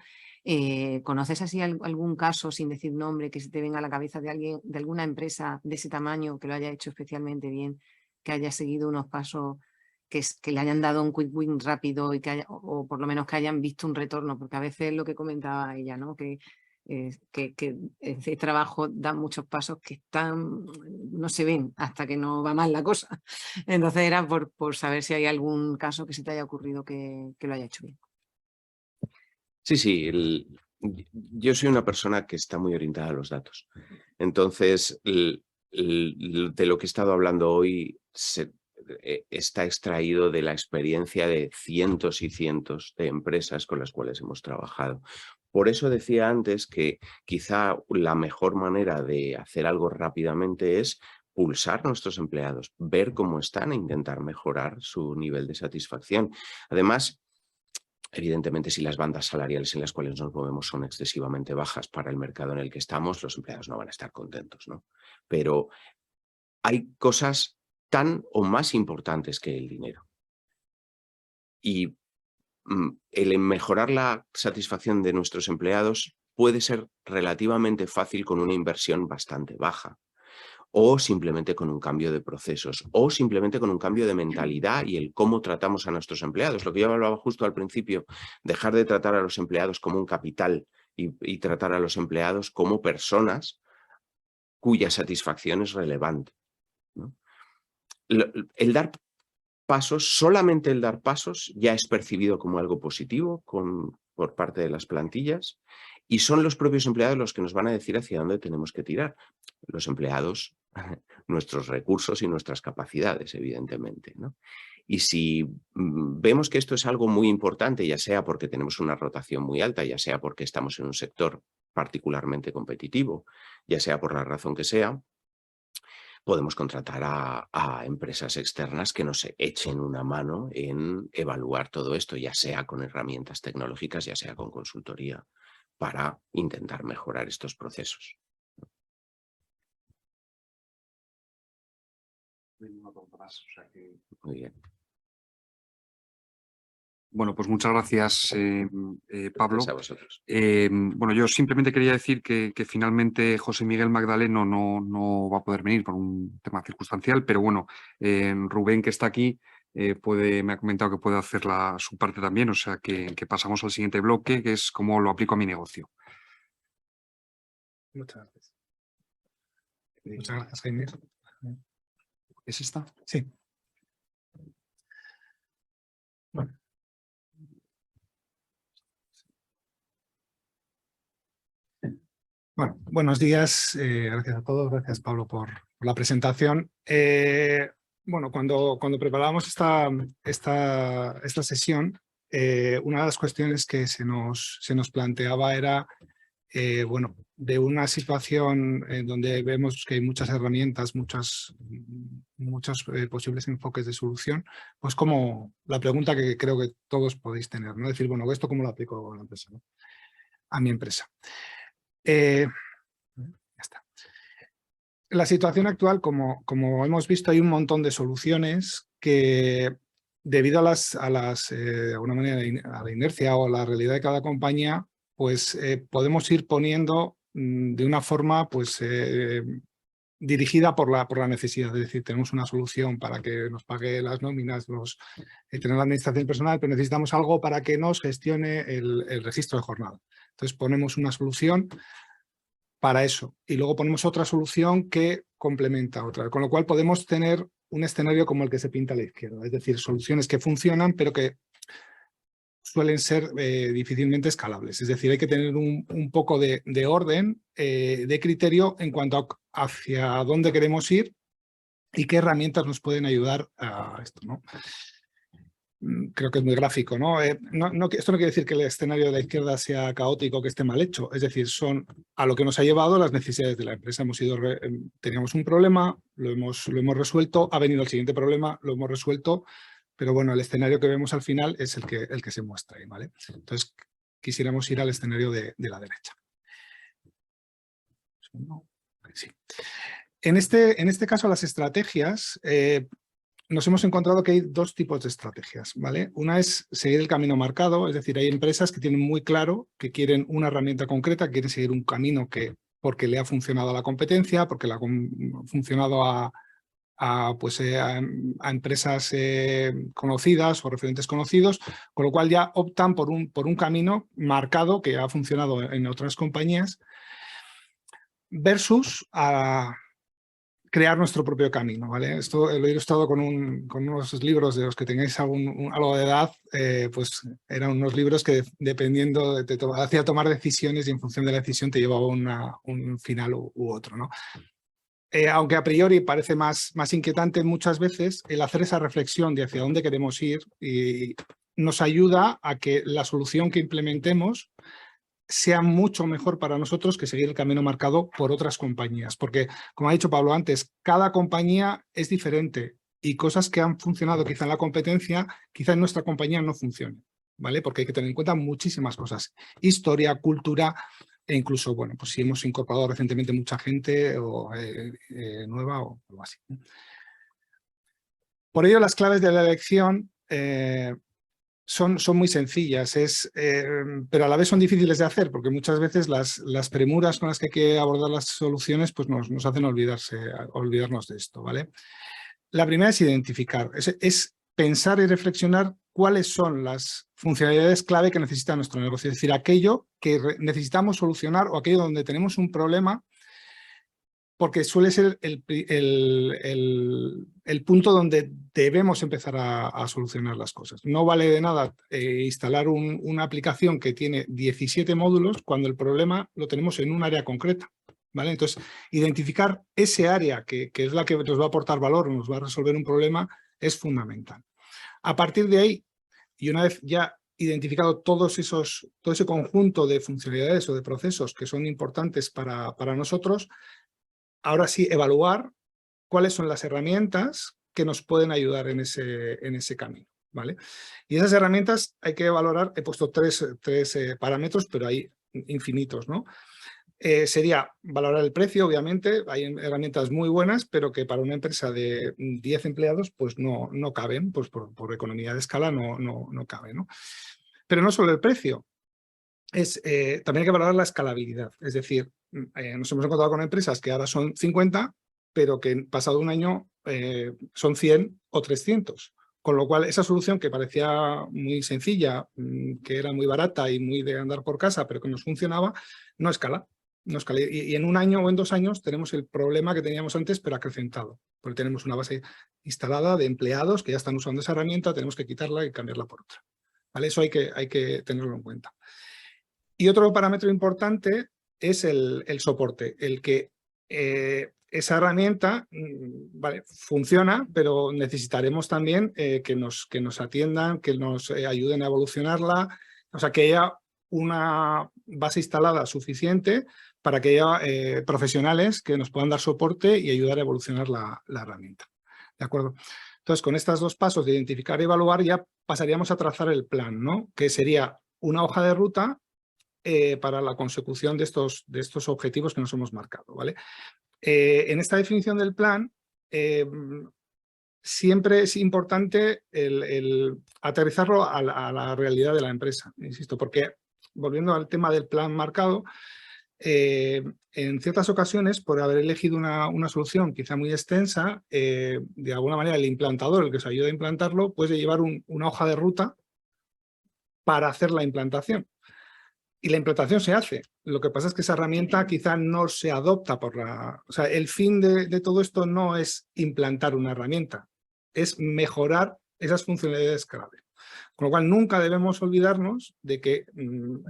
¿conoces así algún caso, sin decir nombre, que se te venga a la cabeza de alguien, de alguna empresa de ese tamaño que lo haya hecho especialmente bien, que haya seguido unos pasos, que le hayan dado un quick win rápido y o por lo menos que hayan visto un retorno? Porque a veces lo que comentaba ella, ¿no? Que ese trabajo da muchos pasos que no se ven hasta que no va mal la cosa. Entonces era por saber si hay algún caso que se te haya ocurrido que lo haya hecho bien. Sí, yo soy una persona que está muy orientada a los datos. Entonces, de lo que he estado hablando hoy está extraído de la experiencia de cientos y cientos de empresas con las cuales hemos trabajado. Por eso decía antes que quizá la mejor manera de hacer algo rápidamente es pulsar a nuestros empleados, ver cómo están e intentar mejorar su nivel de satisfacción. Además, evidentemente, si las bandas salariales en las cuales nos movemos son excesivamente bajas para el mercado en el que estamos, los empleados no van a estar contentos, ¿no? Pero hay cosas tan o más importantes que el dinero. Y el mejorar la satisfacción de nuestros empleados puede ser relativamente fácil con una inversión bastante baja, o simplemente con un cambio de procesos, o simplemente con un cambio de mentalidad y el cómo tratamos a nuestros empleados. Lo que yo hablaba justo al principio, dejar de tratar a los empleados como un capital y tratar a los empleados como personas cuya satisfacción es relevante, ¿no? El dar pasos, solamente el dar pasos ya es percibido como algo positivo por parte de las plantillas, y son los propios empleados los que nos van a decir hacia dónde tenemos que tirar. Los empleados, nuestros recursos y nuestras capacidades, evidentemente, ¿no? Y si vemos que esto es algo muy importante, ya sea porque tenemos una rotación muy alta, ya sea porque estamos en un sector particularmente competitivo, ya sea por la razón que sea, podemos contratar a empresas externas que nos echen una mano en evaluar todo esto, ya sea con herramientas tecnológicas, ya sea con consultoría, para intentar mejorar estos procesos. Muy bien. Bueno, pues muchas gracias, Pablo. Gracias a vosotros. Bueno, yo simplemente quería decir que finalmente José Miguel Magdaleno no va a poder venir por un tema circunstancial, pero bueno, Rubén, que está aquí, me ha comentado que puede hacer su parte también, o sea que pasamos al siguiente bloque, que es cómo lo aplico a mi negocio. Muchas gracias. Muchas gracias, Jaime. ¿Es esta? Sí. Bueno. Bueno, buenos días. Gracias a todos. Gracias, Pablo, por la presentación. Bueno, cuando preparábamos esta sesión, una de las cuestiones que se nos planteaba era, bueno, de una situación en donde vemos que hay muchas herramientas, muchos posibles enfoques de solución, pues como la pregunta que creo que todos podéis tener, ¿no? Decir, bueno, ¿esto cómo lo aplico a la empresa, ¿no? A mi empresa. Ya está. La situación actual, como hemos visto, hay un montón de soluciones que, debido a de alguna manera, a la inercia o a la realidad de cada compañía, pues podemos ir poniendo de una forma pues dirigida por la necesidad. Es decir, tenemos una solución para que nos pague las nóminas, tener la administración personal, pero necesitamos algo para que nos gestione el registro de jornada. Entonces ponemos una solución para eso y luego ponemos otra solución que complementa otra, con lo cual podemos tener un escenario como el que se pinta a la izquierda, es decir, soluciones que funcionan pero que suelen ser difícilmente escalables, es decir, hay que tener un poco de orden, de criterio en cuanto a hacia dónde queremos ir y qué herramientas nos pueden ayudar a esto, ¿no? Creo que es muy gráfico, ¿no? Esto no quiere decir que el escenario de la izquierda sea caótico, que esté mal hecho. Es decir, son a lo que nos ha llevado las necesidades de la empresa. Teníamos un problema, lo hemos resuelto, ha venido el siguiente problema, lo hemos resuelto, pero bueno, el escenario que vemos al final es el que se muestra ahí, ¿vale? Entonces, quisiéramos ir al escenario de la derecha. Sí. En este caso, las estrategias... nos hemos encontrado que hay dos tipos de estrategias, ¿vale? Una es seguir el camino marcado, es decir, hay empresas que tienen muy claro que quieren una herramienta concreta, que quieren seguir un camino porque le ha funcionado a la competencia, porque le ha funcionado a empresas conocidas o referentes conocidos, con lo cual ya optan por un camino marcado que ha funcionado en otras compañías, versus crear nuestro propio camino, ¿vale? Esto lo he ilustrado con unos libros de los que tengáis algo de edad, pues eran unos libros que dependiendo, hacía tomar decisiones y en función de la decisión te llevaba un final u otro, ¿no? Aunque a priori parece más inquietante, muchas veces el hacer esa reflexión de hacia dónde queremos ir y nos ayuda a que la solución que implementemos sea mucho mejor para nosotros que seguir el camino marcado por otras compañías. Porque, como ha dicho Pablo antes, cada compañía es diferente y cosas que han funcionado quizá en la competencia, quizá en nuestra compañía no funcionen, ¿vale? Porque hay que tener en cuenta muchísimas cosas. Historia, cultura e incluso, bueno, pues si hemos incorporado recientemente mucha gente nueva o algo así. Por ello, las claves de la elección son muy sencillas, pero a la vez son difíciles de hacer porque muchas veces las premuras con las que hay que abordar las soluciones pues nos hacen olvidarnos de esto, ¿vale? La primera es identificar, es pensar y reflexionar cuáles son las funcionalidades clave que necesita nuestro negocio, es decir, aquello que necesitamos solucionar o aquello donde tenemos un problema, porque suele ser el punto donde debemos empezar a solucionar las cosas. No vale de nada instalar una aplicación que tiene 17 módulos cuando el problema lo tenemos en un área concreta, ¿vale? Entonces, identificar ese área que es la que nos va a aportar valor o nos va a resolver un problema es fundamental. A partir de ahí, y una vez ya identificado todo ese conjunto de funcionalidades o de procesos que son importantes para nosotros, ahora sí, evaluar cuáles son las herramientas que nos pueden ayudar en ese camino, ¿vale? Y esas herramientas hay que valorar, he puesto tres parámetros, pero hay infinitos, ¿no? sería valorar el precio, obviamente. Hay herramientas muy buenas, pero que para una empresa de 10 empleados pues no caben, pues por economía de escala no cabe, ¿no? Pero no solo el precio, también hay que valorar la escalabilidad. Es decir, nos hemos encontrado con empresas que ahora son 50, pero que pasado un año son 100 o 300. Con lo cual, esa solución que parecía muy sencilla, que era muy barata y muy de andar por casa, pero que nos funcionaba, no escala. Y en un año o en 2 años tenemos el problema que teníamos antes, pero acrecentado. Porque tenemos una base instalada de empleados que ya están usando esa herramienta, tenemos que quitarla y cambiarla por otra. ¿Vale? Eso hay que tenerlo en cuenta. Y otro parámetro importante es el soporte, el que esa herramienta vale, funciona, pero necesitaremos también que nos atiendan, que nos ayuden a evolucionarla, o sea, que haya una base instalada suficiente para que haya profesionales que nos puedan dar soporte y ayudar a evolucionar la herramienta. ¿De acuerdo? Entonces, con estos 2 pasos de identificar y evaluar, ya pasaríamos a trazar el plan, ¿no? Que sería una hoja de ruta para la consecución de estos objetivos que nos hemos marcado, ¿vale? En esta definición del plan, siempre es importante el aterrizarlo a la realidad de la empresa, insisto, porque volviendo al tema del plan marcado, en ciertas ocasiones, por haber elegido una solución quizá muy extensa, de alguna manera el implantador, el que os ayuda a implantarlo, puede llevar una hoja de ruta para hacer la implantación. Y la implantación se hace. Lo que pasa es que esa herramienta quizá no se adopta por la... O sea, el fin de todo esto no es implantar una herramienta, es mejorar esas funcionalidades clave. Con lo cual, nunca debemos olvidarnos de que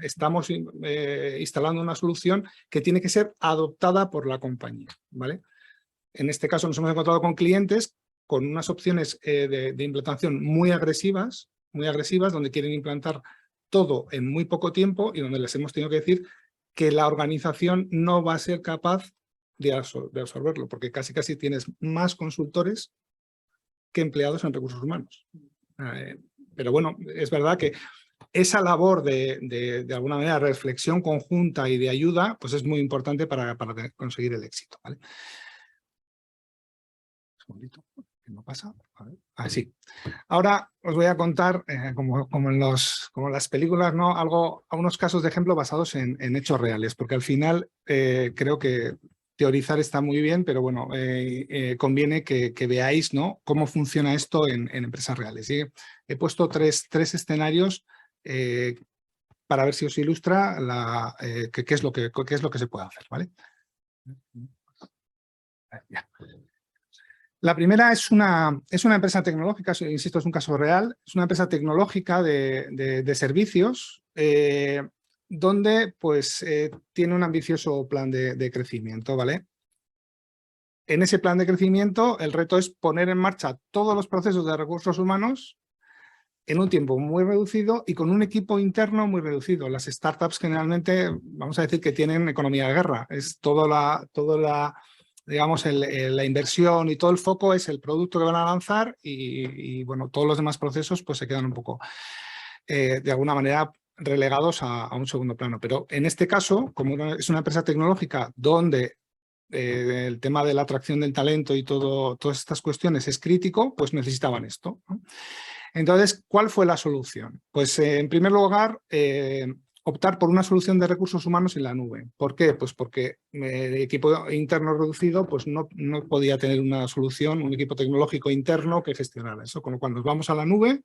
estamos instalando una solución que tiene que ser adoptada por la compañía, ¿vale? En este caso nos hemos encontrado con clientes con unas opciones de implantación muy agresivas, donde quieren implantar todo en muy poco tiempo y donde les hemos tenido que decir que la organización no va a ser capaz de absorberlo, porque casi tienes más consultores que empleados en recursos humanos. Pero bueno, es verdad que esa labor de alguna manera reflexión conjunta y de ayuda, pues es muy importante para conseguir el éxito, ¿vale? Un segundito, ¿qué no pasa? A ver. Sí. Ahora os voy a contar, como en las películas, ¿no? Algunos casos de ejemplo basados en hechos reales, porque al final creo que teorizar está muy bien, pero bueno, conviene que veáis, ¿no? Cómo funciona esto en empresas reales. ¿Sí? He puesto tres escenarios para ver si os ilustra qué es lo que se puede hacer, ¿vale? Ya. La primera es una empresa tecnológica, insisto, es un caso real, es una empresa tecnológica de servicios donde pues tiene un ambicioso plan de crecimiento, ¿vale? En ese plan de crecimiento el reto es poner en marcha todos los procesos de recursos humanos en un tiempo muy reducido y con un equipo interno muy reducido. Las startups generalmente, vamos a decir que tienen economía de guerra, es digamos, la inversión y todo el foco es el producto que van a lanzar y bueno, todos los demás procesos pues se quedan un poco, de alguna manera, relegados a un segundo plano. Pero en este caso, como es una empresa tecnológica donde el tema de la atracción del talento y todas estas cuestiones es crítico, pues necesitaban esto, ¿no? Entonces, ¿cuál fue la solución? Pues en primer lugar, optar por una solución de recursos humanos en la nube. ¿Por qué? Pues porque el equipo interno reducido pues no podía tener una solución, un equipo tecnológico interno que gestionara eso. Con lo cual nos vamos a la nube,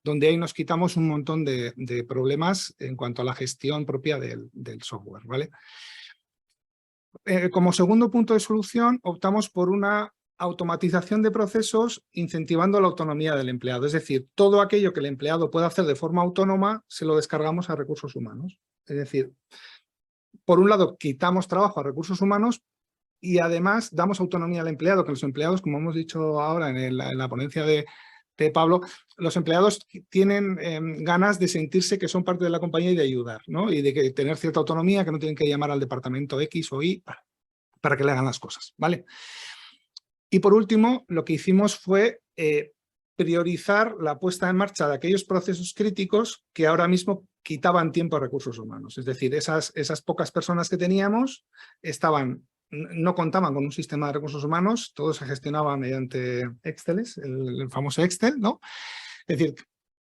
donde ahí nos quitamos un montón de problemas en cuanto a la gestión propia del software, ¿vale? Como segundo punto de solución, optamos por una automatización de procesos incentivando la autonomía del empleado. Es decir, todo aquello que el empleado pueda hacer de forma autónoma se lo descargamos a recursos humanos. Es decir, por un lado quitamos trabajo a recursos humanos y además damos autonomía al empleado, que los empleados, como hemos dicho ahora en la ponencia de Pablo, los empleados tienen ganas de sentirse que son parte de la compañía y de ayudar, ¿no? Y de tener cierta autonomía, que no tienen que llamar al departamento X o Y para que le hagan las cosas, ¿vale? Y por último, lo que hicimos fue priorizar la puesta en marcha de aquellos procesos críticos que ahora mismo quitaban tiempo a recursos humanos. Es decir, esas pocas personas que teníamos no contaban con un sistema de recursos humanos, todo se gestionaba mediante Excel, el famoso Excel, ¿no? Es decir,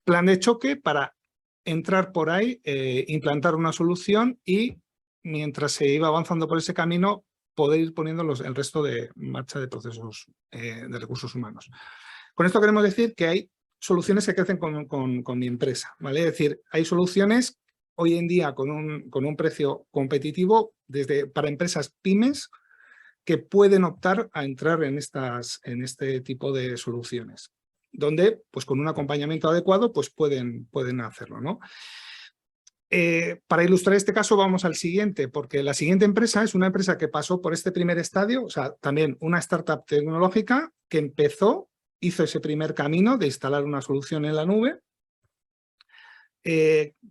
plan de choque para entrar por ahí, implantar una solución y mientras se iba avanzando por ese camino, poder ir poniendo el resto de marcha de procesos de recursos humanos. Con esto queremos decir que hay soluciones que crecen con mi empresa, ¿vale? Es decir, hay soluciones hoy en día con un precio competitivo para empresas pymes que pueden optar a entrar en este tipo de soluciones, donde pues con un acompañamiento adecuado pues pueden hacerlo, ¿no? Para ilustrar este caso vamos al siguiente, porque la siguiente empresa es una empresa que pasó por este primer estadio, o sea, también una startup tecnológica que hizo ese primer camino de instalar una solución en la nube,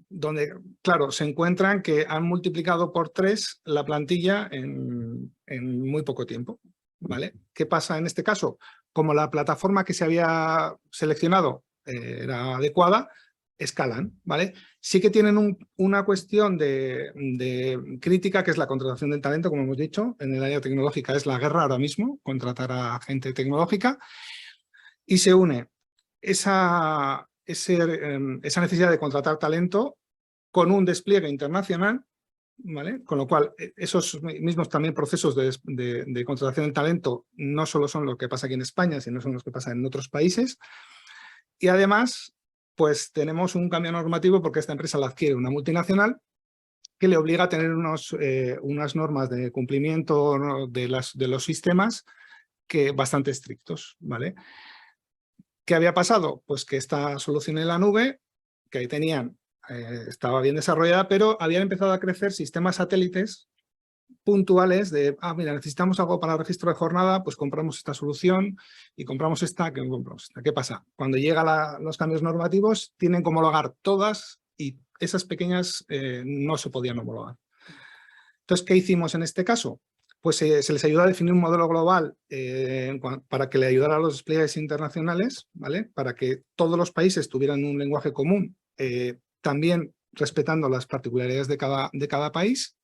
donde, claro, se encuentran que han multiplicado por 3 la plantilla en muy poco tiempo, ¿vale? ¿Qué pasa en este caso? Como la plataforma que se había seleccionado era adecuada, escalan, ¿vale? Sí que tienen una cuestión de crítica, que es la contratación del talento, como hemos dicho, en el área tecnológica es la guerra ahora mismo, contratar a gente tecnológica, y se une esa necesidad de contratar talento con un despliegue internacional, ¿vale? Con lo cual, esos mismos también procesos de contratación del talento no solo son lo que pasa aquí en España, sino son los que pasan en otros países. Y además, pues tenemos un cambio normativo porque esta empresa la adquiere una multinacional que le obliga a tener unas normas de cumplimiento, ¿no?, de los sistemas bastante estrictos, ¿vale? ¿Qué había pasado? Pues que esta solución en la nube, que ahí tenían, estaba bien desarrollada, pero habían empezado a crecer sistemas satélites puntuales de, mira, necesitamos algo para registro de jornada, pues compramos esta solución y compramos esta, que compramos esta. ¿Qué pasa? Cuando llegan los cambios normativos, tienen que homologar todas y esas pequeñas no se podían homologar. Entonces, ¿qué hicimos en este caso? Pues se les ayudó a definir un modelo global para que le ayudara a los despliegues internacionales, ¿vale? Para que todos los países tuvieran un lenguaje común, también respetando las particularidades de cada país,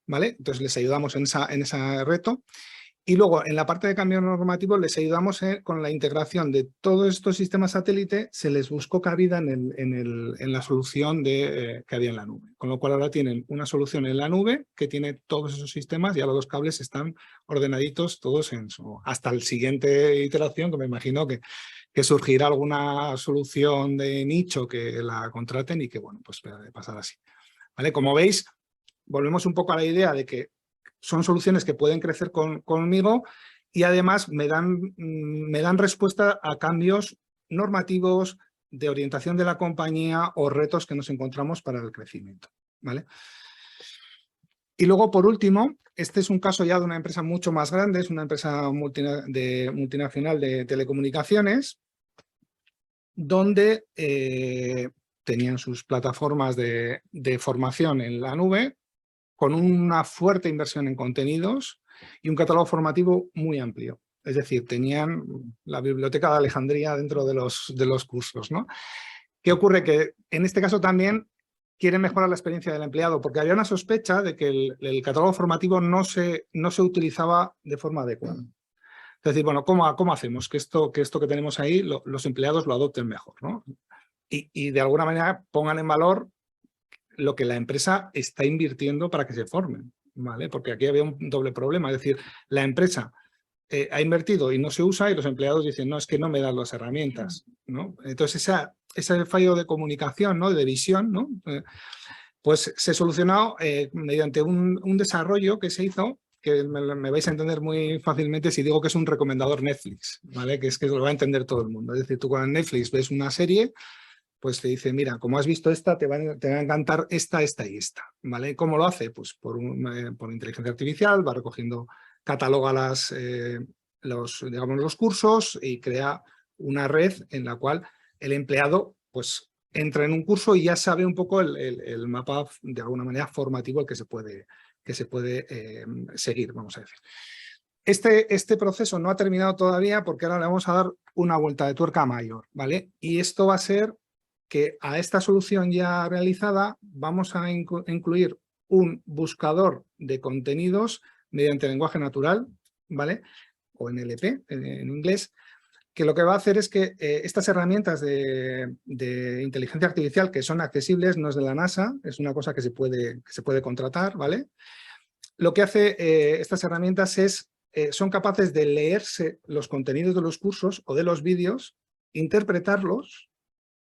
¿vale? Entonces les ayudamos en ese reto. Y luego, en la parte de cambio normativo, les ayudamos con la integración de todos estos sistemas satélite, se les buscó cabida en la solución que había en la nube. Con lo cual ahora tienen una solución en la nube que tiene todos esos sistemas, ya los dos cables están ordenaditos todos hasta la siguiente iteración, que me imagino que surgirá alguna solución de nicho que la contraten y que, bueno, pues puede pasar así, ¿vale? Como veis, volvemos un poco a la idea de que son soluciones que pueden crecer conmigo y además me dan respuesta a cambios normativos, de orientación de la compañía o retos que nos encontramos para el crecimiento, ¿vale? Y luego, por último, este es un caso ya de una empresa mucho más grande, es una empresa multinacional de telecomunicaciones, donde tenían sus plataformas de formación en la nube, con una fuerte inversión en contenidos y un catálogo formativo muy amplio. Es decir, tenían la biblioteca de Alejandría dentro de los cursos, ¿no? ¿Qué ocurre? Que en este caso también quieren mejorar la experiencia del empleado, porque había una sospecha de que el catálogo formativo no se utilizaba de forma adecuada. Es decir, bueno, ¿cómo hacemos que esto que tenemos ahí los empleados lo adopten mejor, ¿no? Y de alguna manera pongan en valor lo que la empresa está invirtiendo para que se formen, ¿vale? Porque aquí había un doble problema, es decir, la empresa ha invertido y no se usa y los empleados dicen, no, es que no me dan las herramientas, ¿no? Entonces ese fallo de comunicación, ¿no?, de visión, ¿no?, pues se solucionó mediante un desarrollo que se hizo, que me vais a entender muy fácilmente si digo que es un recomendador Netflix, ¿vale? Que es que lo va a entender todo el mundo. Es decir, tú con Netflix ves una serie, pues te dice, mira, como has visto esta, te va a encantar esta y esta, ¿vale? ¿Cómo lo hace? Pues por inteligencia artificial, va recogiendo, cataloga los cursos y crea una red en la cual el empleado pues entra en un curso y ya sabe un poco el mapa, de alguna manera, formativo el que se puede seguir, vamos a decir. Este proceso no ha terminado todavía porque ahora le vamos a dar una vuelta de tuerca mayor, ¿vale? Y esto va a ser que a esta solución ya realizada vamos a incluir un buscador de contenidos mediante lenguaje natural, ¿vale? O NLP en inglés, que lo que va a hacer es que estas herramientas de inteligencia artificial que son accesibles, no es de la NASA, es una cosa que se puede contratar, ¿vale? Lo que hace estas herramientas es, son capaces de leerse los contenidos de los cursos o de los vídeos, interpretarlos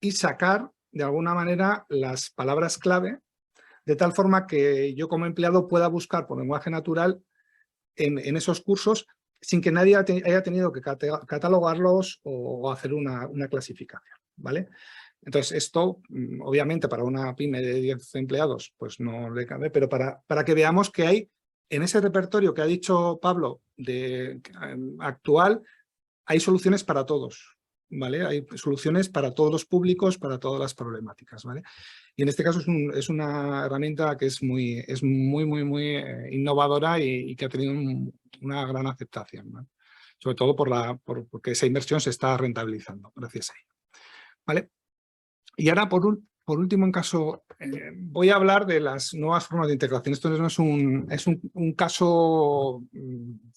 y sacar de alguna manera las palabras clave, de tal forma que yo como empleado pueda buscar por lenguaje natural en esos cursos sin que nadie haya tenido que catalogarlos o hacer una clasificación, ¿vale? Entonces esto, obviamente, para una pyme de 10 empleados, pues no le cabe, pero para que veamos que hay, en ese repertorio que ha dicho Pablo actual, hay soluciones para todos, ¿vale? Hay soluciones para todos los públicos, para todas las problemáticas, ¿vale? Y en este caso es una herramienta que es muy innovadora y que ha tenido una gran aceptación, ¿no? Sobre todo porque esa inversión se está rentabilizando gracias a ello, ¿vale? Y ahora, por último, en caso, voy a hablar de las nuevas formas de integración. Esto no es un caso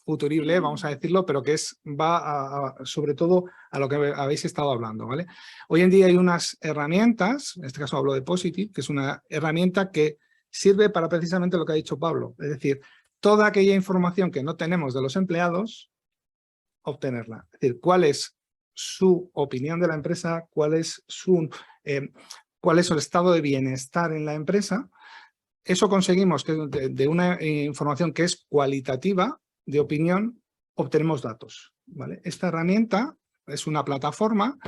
futurible, vamos a decirlo, pero que va sobre todo a lo que habéis estado hablando, ¿vale? Hoy en día hay unas herramientas, en este caso hablo de Positive, que es una herramienta que sirve para precisamente lo que ha dicho Pablo, es decir, toda aquella información que no tenemos de los empleados, obtenerla. Es decir, cuál es su opinión de la empresa, cuál es el estado de bienestar en la empresa. Eso conseguimos que de una información que es cualitativa, de opinión, obtenemos datos, ¿vale? Esta herramienta es una plataforma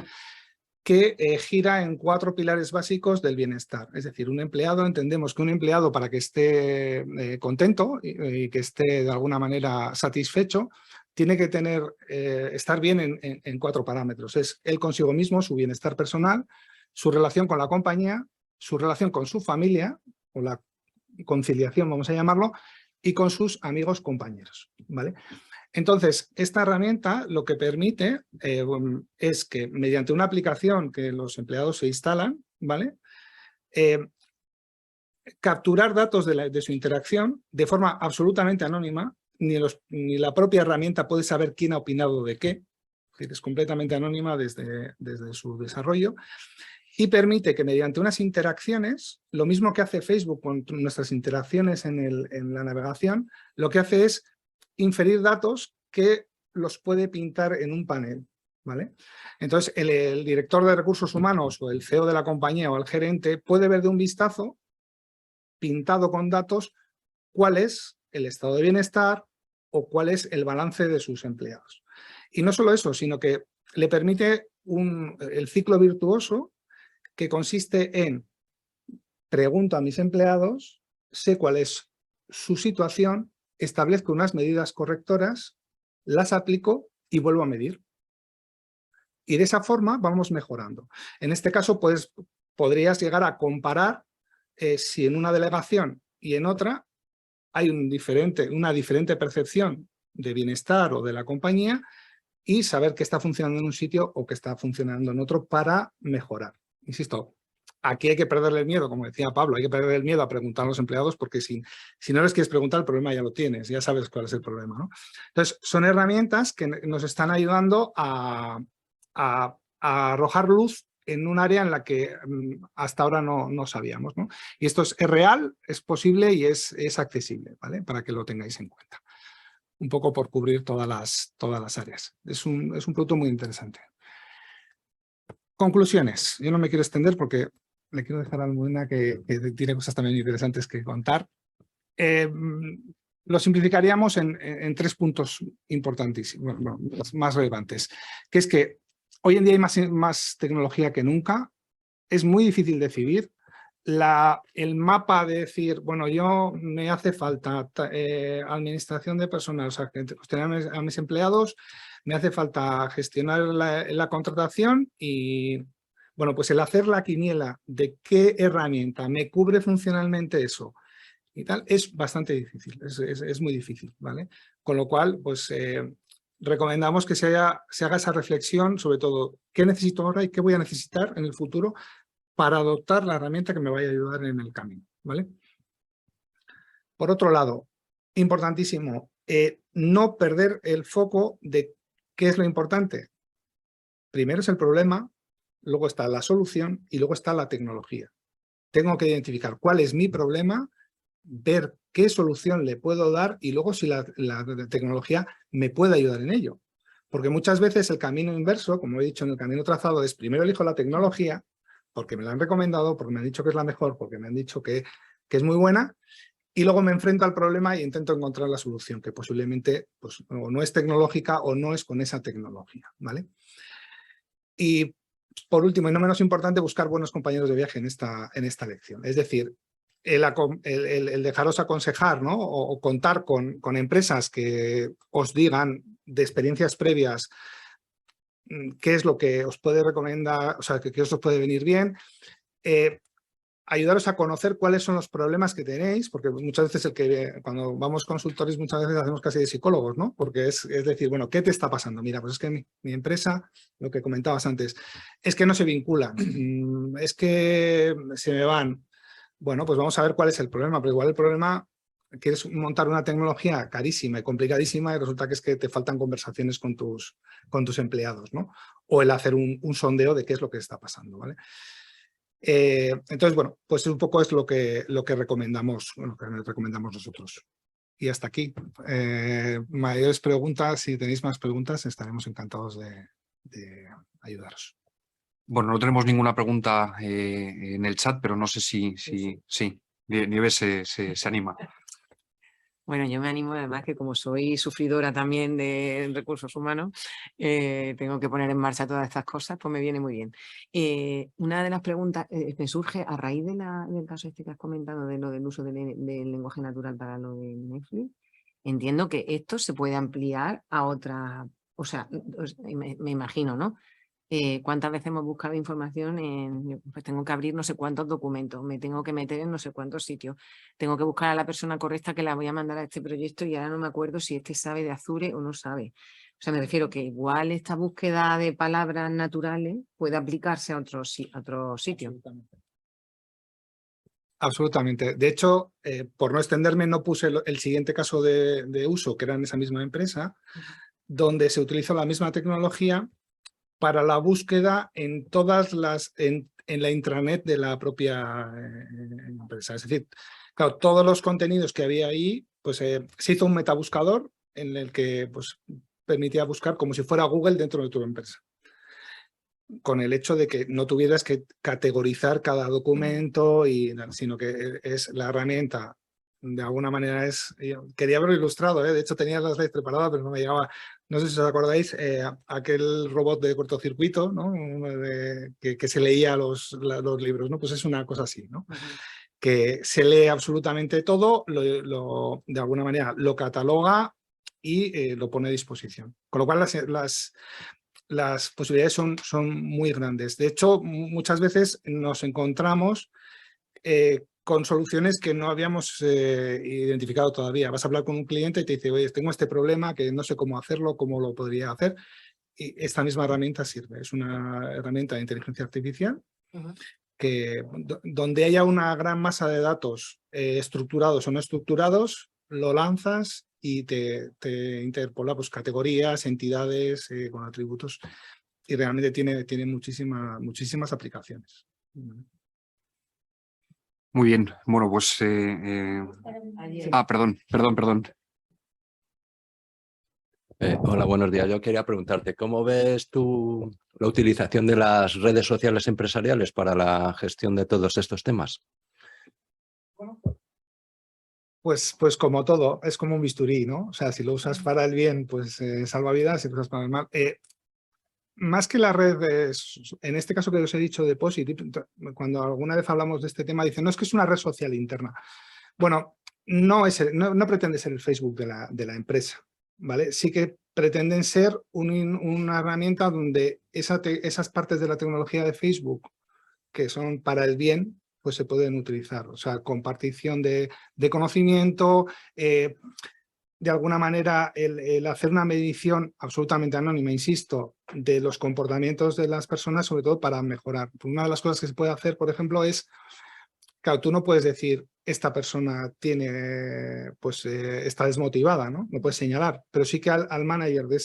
que gira en 4 pilares básicos del bienestar. Es decir, entendemos que un empleado, para que esté contento y que esté de alguna manera satisfecho, tiene que estar bien en 4 parámetros. Es él consigo mismo, su bienestar personal, su relación con la compañía, su relación con su familia, o la conciliación, vamos a llamarlo, y con sus amigos compañeros, ¿vale? Entonces, esta herramienta lo que permite es que mediante una aplicación que los empleados se instalan, ¿vale? Capturar datos de su interacción de forma absolutamente anónima. Ni la propia herramienta puede saber quién ha opinado de qué, es completamente anónima desde su desarrollo, y permite que mediante unas interacciones, lo mismo que hace Facebook con nuestras interacciones en la navegación, lo que hace es inferir datos que los puede pintar en un panel, ¿vale? Entonces, el director de recursos humanos o el CEO de la compañía o el gerente puede ver de un vistazo, pintado con datos, cuál es el estado de bienestar o cuál es el balance de sus empleados. Y no solo eso, sino que le permite el ciclo virtuoso que consiste en pregunto a mis empleados, sé cuál es su situación, establezco unas medidas correctoras, las aplico y vuelvo a medir. Y de esa forma vamos mejorando. En este caso, pues, podrías llegar a comparar si en una delegación y en otra hay una diferente percepción de bienestar o de la compañía y saber qué está funcionando en un sitio o qué está funcionando en otro para mejorar. Insisto, aquí hay que perderle el miedo, como decía Pablo, hay que perder el miedo a preguntar a los empleados porque si no les quieres preguntar, el problema ya lo tienes, ya sabes cuál es el problema, ¿no? Entonces, son herramientas que nos están ayudando a arrojar luz en un área en la que hasta ahora no sabíamos, ¿no? Y esto es real, es posible y es accesible, ¿vale? Para que lo tengáis en cuenta. Un poco por cubrir todas las áreas. Es un producto muy interesante. Conclusiones. Yo no me quiero extender porque le quiero dejar a Almudena que tiene cosas también interesantes que contar. Lo simplificaríamos en 3 puntos importantísimos, bueno, más relevantes, que es que hoy en día hay más tecnología que nunca, es muy difícil decidir. El mapa de decir, bueno, me hace falta administración de personal, o sea, gestionar a mis empleados, me hace falta gestionar la contratación y, bueno, pues el hacer la quiniela de qué herramienta me cubre funcionalmente eso y tal, es bastante difícil, es muy difícil, ¿vale? Con lo cual, pues recomendamos que se haga esa reflexión, sobre todo, qué necesito ahora y qué voy a necesitar en el futuro para adoptar la herramienta que me vaya a ayudar en el camino, ¿vale? Por otro lado, importantísimo, no perder el foco de qué es lo importante. Primero es el problema, luego está la solución y luego está la tecnología. Tengo que identificar cuál es mi problema, ver qué solución le puedo dar y luego si la tecnología me puede ayudar en ello. Porque muchas veces el camino inverso, como he dicho en el camino trazado, es primero elijo la tecnología porque me la han recomendado, porque me han dicho que es la mejor, porque me han dicho que es muy buena, y luego me enfrento al problema y intento encontrar la solución, que posiblemente pues, o no es tecnológica o no es con esa tecnología, ¿vale? Y por último, y no menos importante, buscar buenos compañeros de viaje en esta lección. Es decir, el dejaros aconsejar, ¿no? o contar con empresas que os digan de experiencias previas qué es lo que os puede recomendar, o sea, qué os puede venir bien. Ayudaros a conocer cuáles son los problemas que tenéis, porque muchas veces cuando vamos consultores muchas veces hacemos casi de psicólogos, ¿no? Porque es decir, bueno, ¿qué te está pasando? Mira, pues es que mi empresa, lo que comentabas antes, es que no se vinculan, es que se me van. Bueno, pues vamos a ver cuál es el problema, pero igual el problema, quieres montar una tecnología carísima y complicadísima y resulta que es que te faltan conversaciones con tus empleados, ¿no? O el hacer un sondeo de qué es lo que está pasando, ¿vale? Entonces, bueno, pues un poco es lo que recomendamos, nosotros. Y hasta aquí. Mayores preguntas, si tenéis más preguntas, estaremos encantados de ayudaros. Bueno, no tenemos ninguna pregunta en el chat, pero no sé si Nieves se anima. Bueno, yo me animo además que como soy sufridora también de recursos humanos, tengo que poner en marcha todas estas cosas, pues me viene muy bien. Una de las preguntas me surge a raíz del caso este que has comentado de lo del uso del lenguaje natural para lo de Netflix. Entiendo que esto se puede ampliar a otra, o sea, me imagino, ¿no? ¿Cuántas veces hemos buscado información pues tengo que abrir no sé cuántos documentos, me tengo que meter en no sé cuántos sitios, tengo que buscar a la persona correcta que la voy a mandar a este proyecto y ahora no me acuerdo si este sabe de Azure o no sabe? O sea, me refiero que igual esta búsqueda de palabras naturales puede aplicarse a otro sitio. Absolutamente. De hecho, por no extenderme, no puse el siguiente caso de uso, que era en esa misma empresa, donde se utilizó la misma tecnología para la búsqueda en la intranet de la propia empresa. Es decir, claro, todos los contenidos que había ahí, pues se hizo un metabuscador en el que pues, permitía buscar como si fuera Google dentro de tu empresa. Con el hecho de que no tuvieras que categorizar cada documento, sino que es la herramienta. De alguna manera quería haberlo ilustrado, de hecho tenía las slides preparadas, pero no me llegaba. No sé si os acordáis, aquel robot de cortocircuito, ¿no? Que se leía los libros, ¿no? Pues es una cosa así, ¿no? Que se lee absolutamente todo, de alguna manera lo cataloga y lo pone a disposición. Con lo cual las posibilidades son muy grandes. De hecho, muchas veces nos encontramos con soluciones que no habíamos identificado todavía. Vas a hablar con un cliente y te dice, oye, tengo este problema que no sé cómo hacerlo, cómo lo podría hacer. Y esta misma herramienta sirve. Es una herramienta de inteligencia artificial que donde haya una gran masa de datos estructurados o no estructurados, lo lanzas y te interpola pues, categorías, entidades con atributos y realmente tiene muchísimas aplicaciones. Muy bien, bueno, pues... perdón. Hola, buenos días. Yo quería preguntarte, ¿cómo ves tú la utilización de las redes sociales empresariales para la gestión de todos estos temas? Pues como todo, es como un bisturí, ¿no? O sea, si lo usas para el bien, pues salva vidas, si lo usas para el mal. Más que las redes, en este caso que os he dicho de Positive, cuando alguna vez hablamos de este tema, dicen, no, es que es una red social interna. Bueno, no pretende ser el Facebook de la empresa, ¿vale? Sí que pretenden ser una herramienta donde esas partes de la tecnología de Facebook que son para el bien, pues se pueden utilizar. O sea, compartición de conocimiento, de alguna manera, el hacer una medición absolutamente anónima, insisto, de los comportamientos de las personas, sobre todo para mejorar. Una de las cosas que se puede hacer, por ejemplo, es, claro, tú no puedes decir, esta persona tiene, pues, está desmotivada, ¿no? No puedes señalar, pero sí que al manager de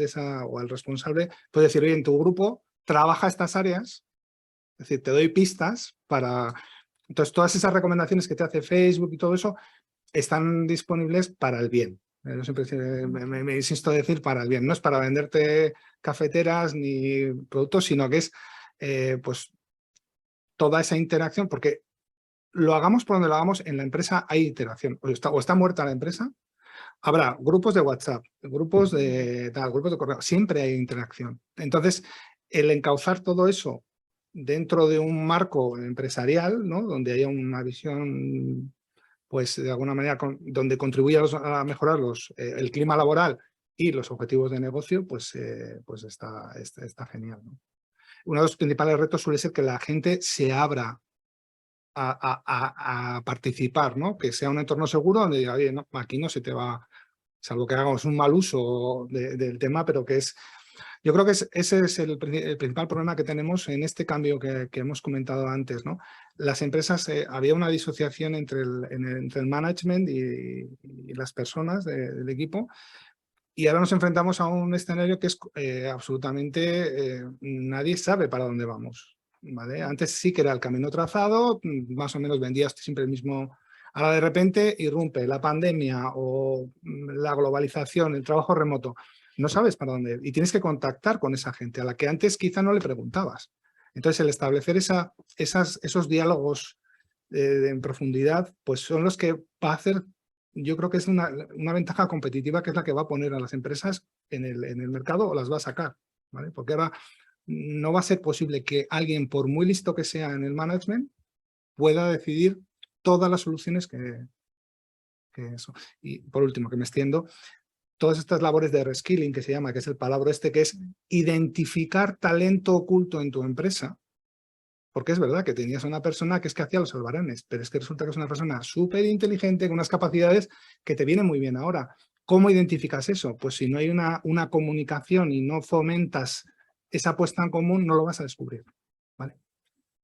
esa o al responsable puedes decir, oye, en tu grupo trabaja estas áreas, es decir, te doy pistas para... Entonces, todas esas recomendaciones que te hace Facebook y todo eso están disponibles para el bien. Yo siempre me insisto en decir para el bien. No es para venderte cafeteras ni productos, sino que es pues toda esa interacción, porque lo hagamos por donde lo hagamos, en la empresa hay interacción. O está muerta la empresa, habrá grupos de WhatsApp, grupos de tal, grupos de correo, siempre hay interacción. Entonces, el encauzar todo eso dentro de un marco empresarial, ¿no? Donde haya una visión, pues de alguna manera, donde contribuya a mejorar el clima laboral y los objetivos de negocio, pues está genial, ¿no? Uno de los principales retos suele ser que la gente se abra a participar, ¿no? Que sea un entorno seguro donde diga, oye, no, aquí no se te va, salvo que hagamos un mal uso del tema, pero que es... Yo creo que ese es el principal problema que tenemos en este cambio que hemos comentado antes, ¿no? Las empresas, había una disociación entre el management y las personas del equipo, y ahora nos enfrentamos a un escenario que es absolutamente... nadie sabe para dónde vamos, ¿vale? Antes sí que era el camino trazado, más o menos vendías siempre el mismo... Ahora de repente irrumpe la pandemia o la globalización, el trabajo remoto. No sabes para dónde ir y tienes que contactar con esa gente a la que antes quizá no le preguntabas. Entonces, el establecer esos diálogos en profundidad, pues son los que va a hacer, yo creo que es una ventaja competitiva, que es la que va a poner a las empresas en el mercado o las va a sacar, ¿vale? Porque ahora no va a ser posible que alguien, por muy listo que sea en el management, pueda decidir todas las soluciones que eso. Y por último, que me extiendo, todas estas labores de reskilling, que se llama, que es el palabra que es identificar talento oculto en tu empresa, porque es verdad que tenías una persona que es que hacía los albaranes, pero es que resulta que es una persona súper inteligente, con unas capacidades que te vienen muy bien ahora. ¿Cómo identificas eso? Pues si no hay una comunicación y no fomentas esa puesta en común, no lo vas a descubrir, ¿vale?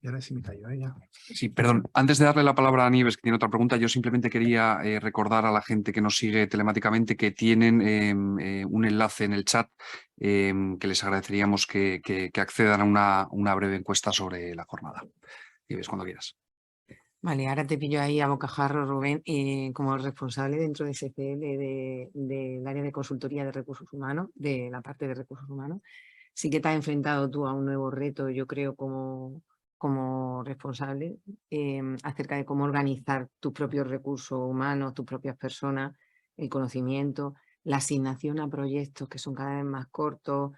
Y ahora sí me cayó ella. Sí, perdón. Antes de darle la palabra a Nieves, que tiene otra pregunta, yo simplemente quería recordar a la gente que nos sigue telemáticamente que tienen un enlace en el chat que les agradeceríamos que accedan a una breve encuesta sobre la jornada. Nieves, cuando quieras. Vale, ahora te pillo ahí a bocajarro, Rubén, como responsable dentro de SCL del área de consultoría de recursos humanos, de la parte de recursos humanos. Sí que te has enfrentado tú a un nuevo reto, yo creo, como responsable, acerca de cómo organizar tus propios recursos humanos, tus propias personas, el conocimiento, la asignación a proyectos que son cada vez más cortos,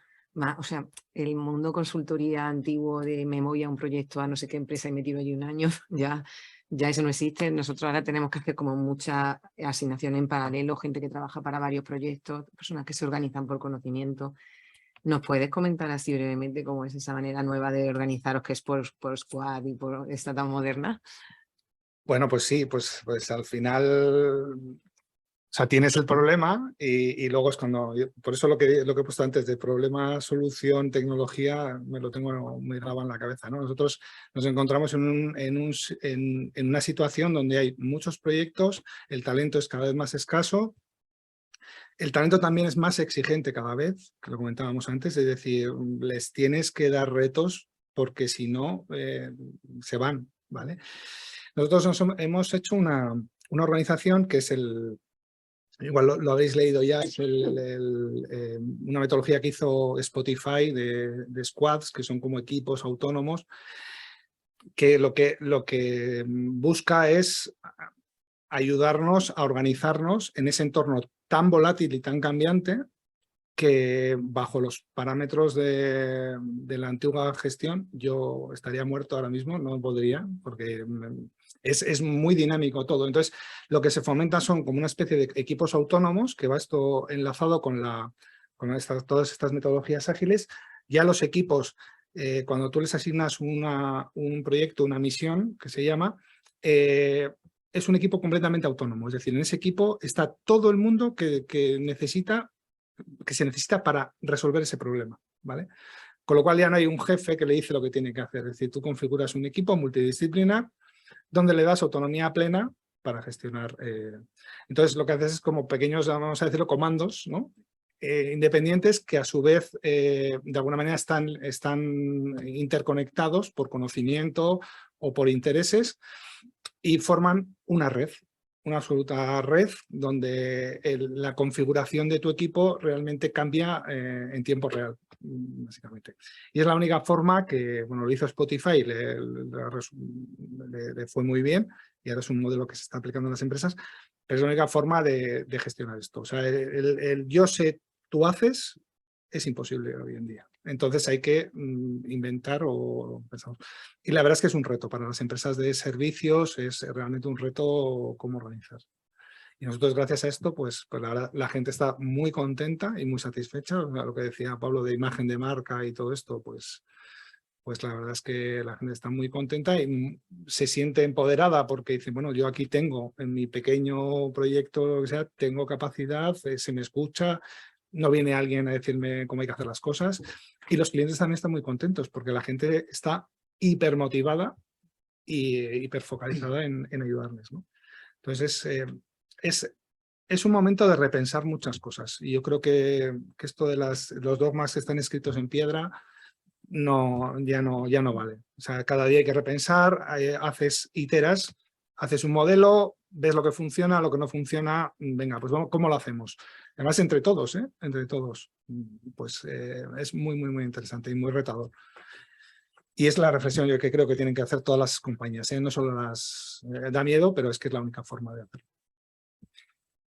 o sea, el mundo consultoría antiguo de me voy a un proyecto a no sé qué empresa y me tiro allí un año, ya eso no existe. Nosotros ahora tenemos que hacer como mucha asignación en paralelo, gente que trabaja para varios proyectos, personas que se organizan por conocimiento. ¿Nos puedes comentar así brevemente cómo es esa manera nueva de organizaros, que es por squad y por esta tan moderna? Bueno, pues sí, pues al final, o sea, tienes el problema y luego es cuando, por eso lo que he puesto antes de problema, solución, tecnología, me lo tengo muy grabado en la cabeza, ¿no? Nosotros nos encontramos en una situación donde hay muchos proyectos, el talento es cada vez más escaso. El talento también es más exigente cada vez, que lo comentábamos antes, es decir, les tienes que dar retos porque si no, se van, ¿vale? Nosotros hemos hecho una organización que es igual lo habéis leído ya, es una metodología que hizo Spotify de squads, que son como equipos autónomos, que lo que busca es ayudarnos a organizarnos en ese entorno tan volátil y tan cambiante que bajo los parámetros de la antigua gestión yo estaría muerto ahora mismo, no podría, porque es muy dinámico todo. Entonces, lo que se fomenta son como una especie de equipos autónomos, que va esto enlazado con todas estas metodologías ágiles. Ya los equipos, cuando tú les asignas un proyecto, una misión, que se llama, es un equipo completamente autónomo. Es decir, en ese equipo está todo el mundo que se necesita para resolver ese problema, ¿vale? Con lo cual ya no hay un jefe que le dice lo que tiene que hacer. Es decir, tú configuras un equipo multidisciplinar donde le das autonomía plena para gestionar. Entonces lo que haces es como pequeños, vamos a decirlo, comandos, ¿no? Independientes que a su vez de alguna manera están interconectados por conocimiento o por intereses y forman una red, una absoluta red donde la configuración de tu equipo realmente cambia en tiempo real, básicamente. Y es la única forma que, bueno, lo hizo Spotify, le fue muy bien y ahora es un modelo que se está aplicando en las empresas, pero es la única forma de gestionar esto. O sea, el yo sé, tú haces es imposible hoy en día. Entonces hay que inventar o pensar. Y la verdad es que es un reto para las empresas de servicios, es realmente un reto cómo organizar. Y nosotros gracias a esto, pues la gente está muy contenta y muy satisfecha. Lo que decía Pablo de imagen de marca y todo esto, pues la verdad es que la gente está muy contenta y se siente empoderada porque dice, bueno, yo aquí tengo en mi pequeño proyecto, lo que sea, tengo capacidad, se me escucha, no viene alguien a decirme cómo hay que hacer las cosas y los clientes también están muy contentos porque la gente está hipermotivada y hiperfocalizada en ayudarles, ¿no? Entonces es un momento de repensar muchas cosas y yo creo que esto de los dogmas que están escritos en piedra ya no vale. O sea, cada día hay que repensar, iteras, haces un modelo, ves lo que funciona, lo que no funciona, venga, pues ¿cómo lo hacemos? Además, entre todos, entre todos, pues es muy, muy, muy interesante y muy retador. Y es la reflexión yo que creo que tienen que hacer todas las compañías, no solo las da miedo, pero es que es la única forma de hacerlo.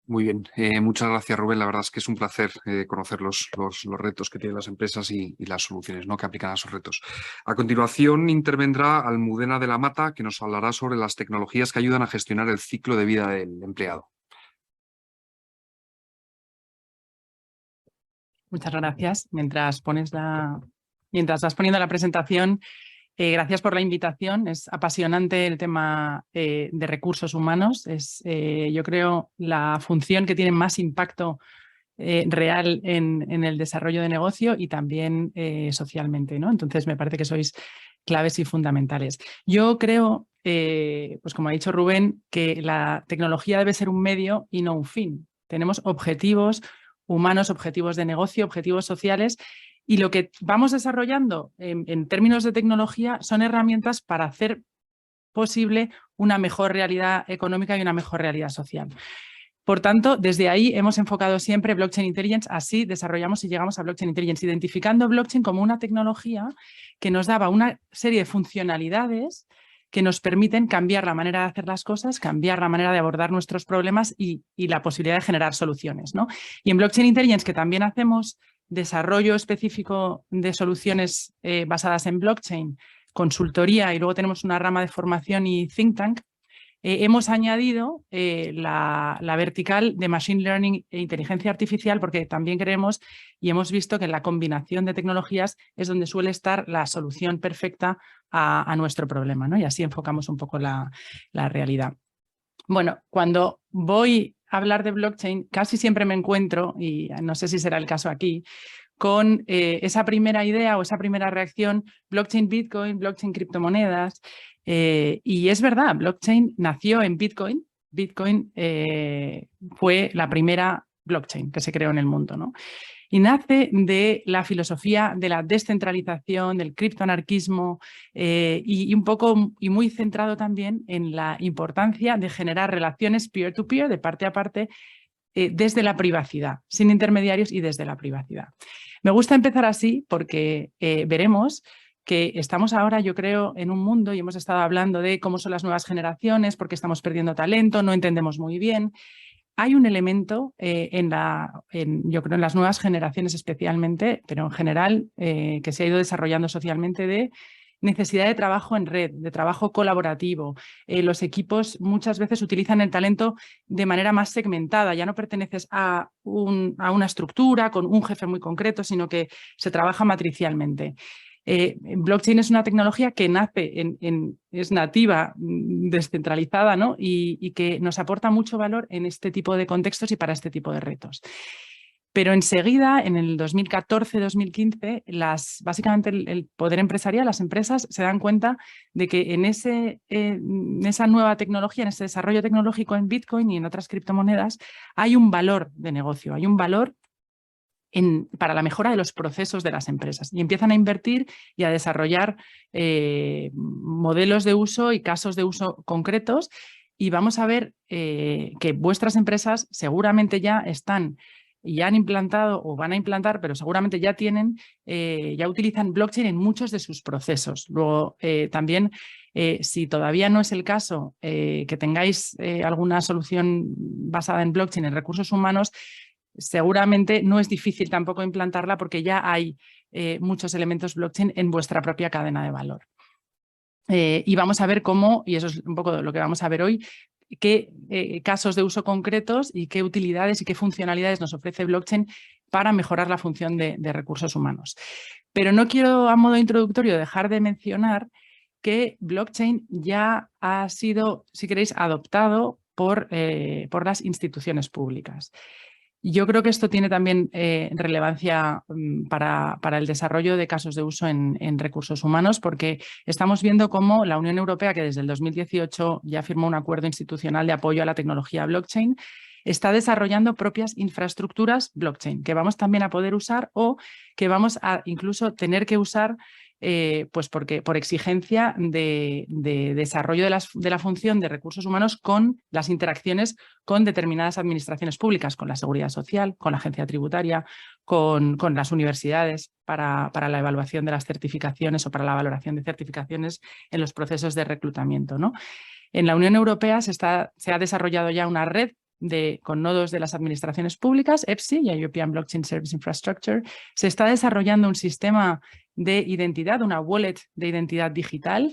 Muy bien, muchas gracias Rubén, la verdad es que es un placer conocer los retos que tienen las empresas y las soluciones, ¿no?, que aplican a esos retos. A continuación intervendrá Almudena de la Mata, que nos hablará sobre las tecnologías que ayudan a gestionar el ciclo de vida del empleado. Muchas gracias. Mientras vas poniendo la presentación, gracias por la invitación. Es apasionante el tema de recursos humanos. Es, yo creo, la función que tiene más impacto real en el desarrollo de negocio y también socialmente, ¿no? Entonces me parece que sois claves y fundamentales. Yo creo, pues como ha dicho Rubén, que la tecnología debe ser un medio y no un fin. Tenemos objetivos humanos, objetivos de negocio, objetivos sociales, y lo que vamos desarrollando en términos de tecnología son herramientas para hacer posible una mejor realidad económica y una mejor realidad social. Por tanto, desde ahí hemos enfocado siempre Blockchain Intelligence, así desarrollamos y llegamos a Blockchain Intelligence, identificando blockchain como una tecnología que nos daba una serie de funcionalidades que nos permiten cambiar la manera de hacer las cosas, cambiar la manera de abordar nuestros problemas y la posibilidad de generar soluciones, ¿no? Y en Blockchain Intelligence, que también hacemos desarrollo específico de soluciones basadas en blockchain, consultoría y luego tenemos una rama de formación y think tank, hemos añadido la vertical de Machine Learning e inteligencia artificial porque también creemos y hemos visto que en la combinación de tecnologías es donde suele estar la solución perfecta a nuestro problema, ¿no? Y así enfocamos un poco la realidad. Bueno, cuando voy a hablar de blockchain casi siempre me encuentro, y no sé si será el caso aquí, con esa primera idea o esa primera reacción, blockchain Bitcoin, blockchain criptomonedas. Y es verdad, blockchain nació en Bitcoin. Bitcoin fue la primera blockchain que se creó en el mundo, ¿no? Y nace de la filosofía de la descentralización, del criptoanarquismo y un poco y muy centrado también en la importancia de generar relaciones peer-to-peer, de parte a parte, desde la privacidad, sin intermediarios y desde la privacidad. Me gusta empezar así porque veremos que estamos ahora, yo creo, en un mundo, y hemos estado hablando de cómo son las nuevas generaciones, porque estamos perdiendo talento, no entendemos muy bien. Hay un elemento yo creo en las nuevas generaciones especialmente, pero en general que se ha ido desarrollando socialmente, de necesidad de trabajo en red, de trabajo colaborativo. Los equipos muchas veces utilizan el talento de manera más segmentada, ya no perteneces a una estructura con un jefe muy concreto, sino que se trabaja matricialmente. Blockchain es una tecnología que nace, es nativa, descentralizada, ¿no? y que nos aporta mucho valor en este tipo de contextos y para este tipo de retos. Pero enseguida, en el 2014-2015, básicamente el poder empresarial, las empresas se dan cuenta de que en esa nueva tecnología, en ese desarrollo tecnológico en Bitcoin y en otras criptomonedas, hay un valor de negocio, hay un valor para la mejora de los procesos de las empresas. Y empiezan a invertir y a desarrollar modelos de uso y casos de uso concretos. Y vamos a ver que vuestras empresas seguramente ya están y ya han implantado o van a implantar, pero seguramente ya tienen, ya utilizan blockchain en muchos de sus procesos. Luego, también, si todavía no es el caso, que tengáis alguna solución basada en blockchain en recursos humanos, seguramente no es difícil tampoco implantarla porque ya hay muchos elementos blockchain en vuestra propia cadena de valor. Y vamos a ver cómo, y eso es un poco lo que vamos a ver hoy, qué casos de uso concretos y qué utilidades y qué funcionalidades nos ofrece blockchain para mejorar la función de recursos humanos. Pero no quiero, a modo introductorio, dejar de mencionar que blockchain ya ha sido, si queréis, adoptado por las instituciones públicas. Yo creo que esto tiene también relevancia para el desarrollo de casos de uso en recursos humanos, porque estamos viendo cómo la Unión Europea, que desde el 2018 ya firmó un acuerdo institucional de apoyo a la tecnología blockchain, está desarrollando propias infraestructuras blockchain que vamos también a poder usar o que vamos a incluso tener que usar pues porque por exigencia de desarrollo de la función de recursos humanos con las interacciones con determinadas administraciones públicas, con la Seguridad Social, con la Agencia Tributaria, con las universidades para la evaluación de las certificaciones o para la valoración de certificaciones en los procesos de reclutamiento, ¿no? En la Unión Europea se ha desarrollado ya una red con nodos de las administraciones públicas, EPSI, y European Blockchain Service Infrastructure. Se está desarrollando un sistema de identidad, una wallet de identidad digital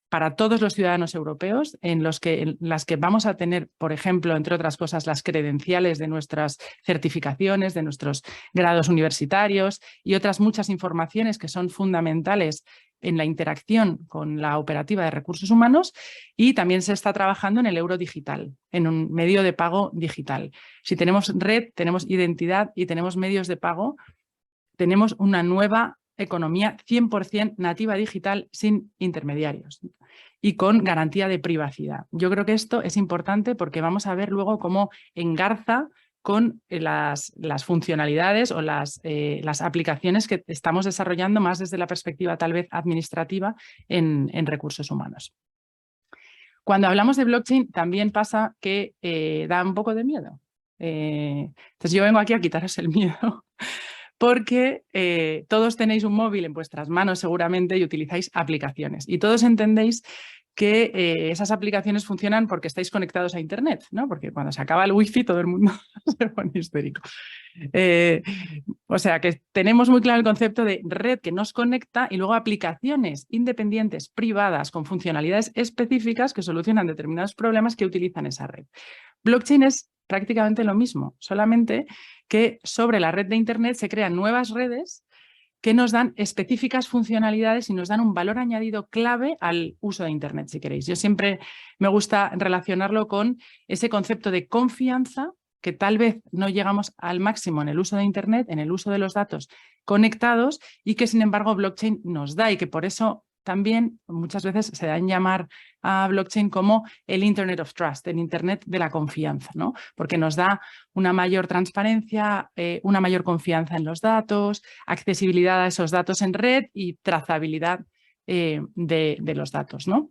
para todos los ciudadanos europeos, en las que vamos a tener, por ejemplo, entre otras cosas, las credenciales de nuestras certificaciones, de nuestros grados universitarios y otras muchas informaciones que son fundamentales en la interacción con la operativa de recursos humanos, y también se está trabajando en el euro digital, en un medio de pago digital. Si tenemos red, tenemos identidad y tenemos medios de pago, tenemos una nueva economía 100% nativa digital sin intermediarios y con garantía de privacidad. Yo creo que esto es importante porque vamos a ver luego cómo engarza con las funcionalidades o las aplicaciones que estamos desarrollando más desde la perspectiva tal vez administrativa en recursos humanos. Cuando hablamos de blockchain también pasa que da un poco de miedo. Entonces yo vengo aquí a quitaros el miedo porque todos tenéis un móvil en vuestras manos seguramente y utilizáis aplicaciones y todos entendéis que esas aplicaciones funcionan porque estáis conectados a Internet, ¿no? Porque cuando se acaba el wifi todo el mundo se pone histérico. O sea que tenemos muy claro el concepto de red que nos conecta y luego aplicaciones independientes, privadas, con funcionalidades específicas que solucionan determinados problemas que utilizan esa red. Blockchain es prácticamente lo mismo, solamente que sobre la red de Internet se crean nuevas redes que nos dan específicas funcionalidades y nos dan un valor añadido clave al uso de Internet, si queréis. Yo siempre me gusta relacionarlo con ese concepto de confianza, que tal vez no llegamos al máximo en el uso de Internet, en el uso de los datos conectados, y que sin embargo blockchain nos da, y que por eso también muchas veces se da en llamar a blockchain como el Internet of Trust, el Internet de la confianza, ¿no? Porque nos da una mayor transparencia, una mayor confianza en los datos, accesibilidad a esos datos en red y trazabilidad de los datos, ¿no?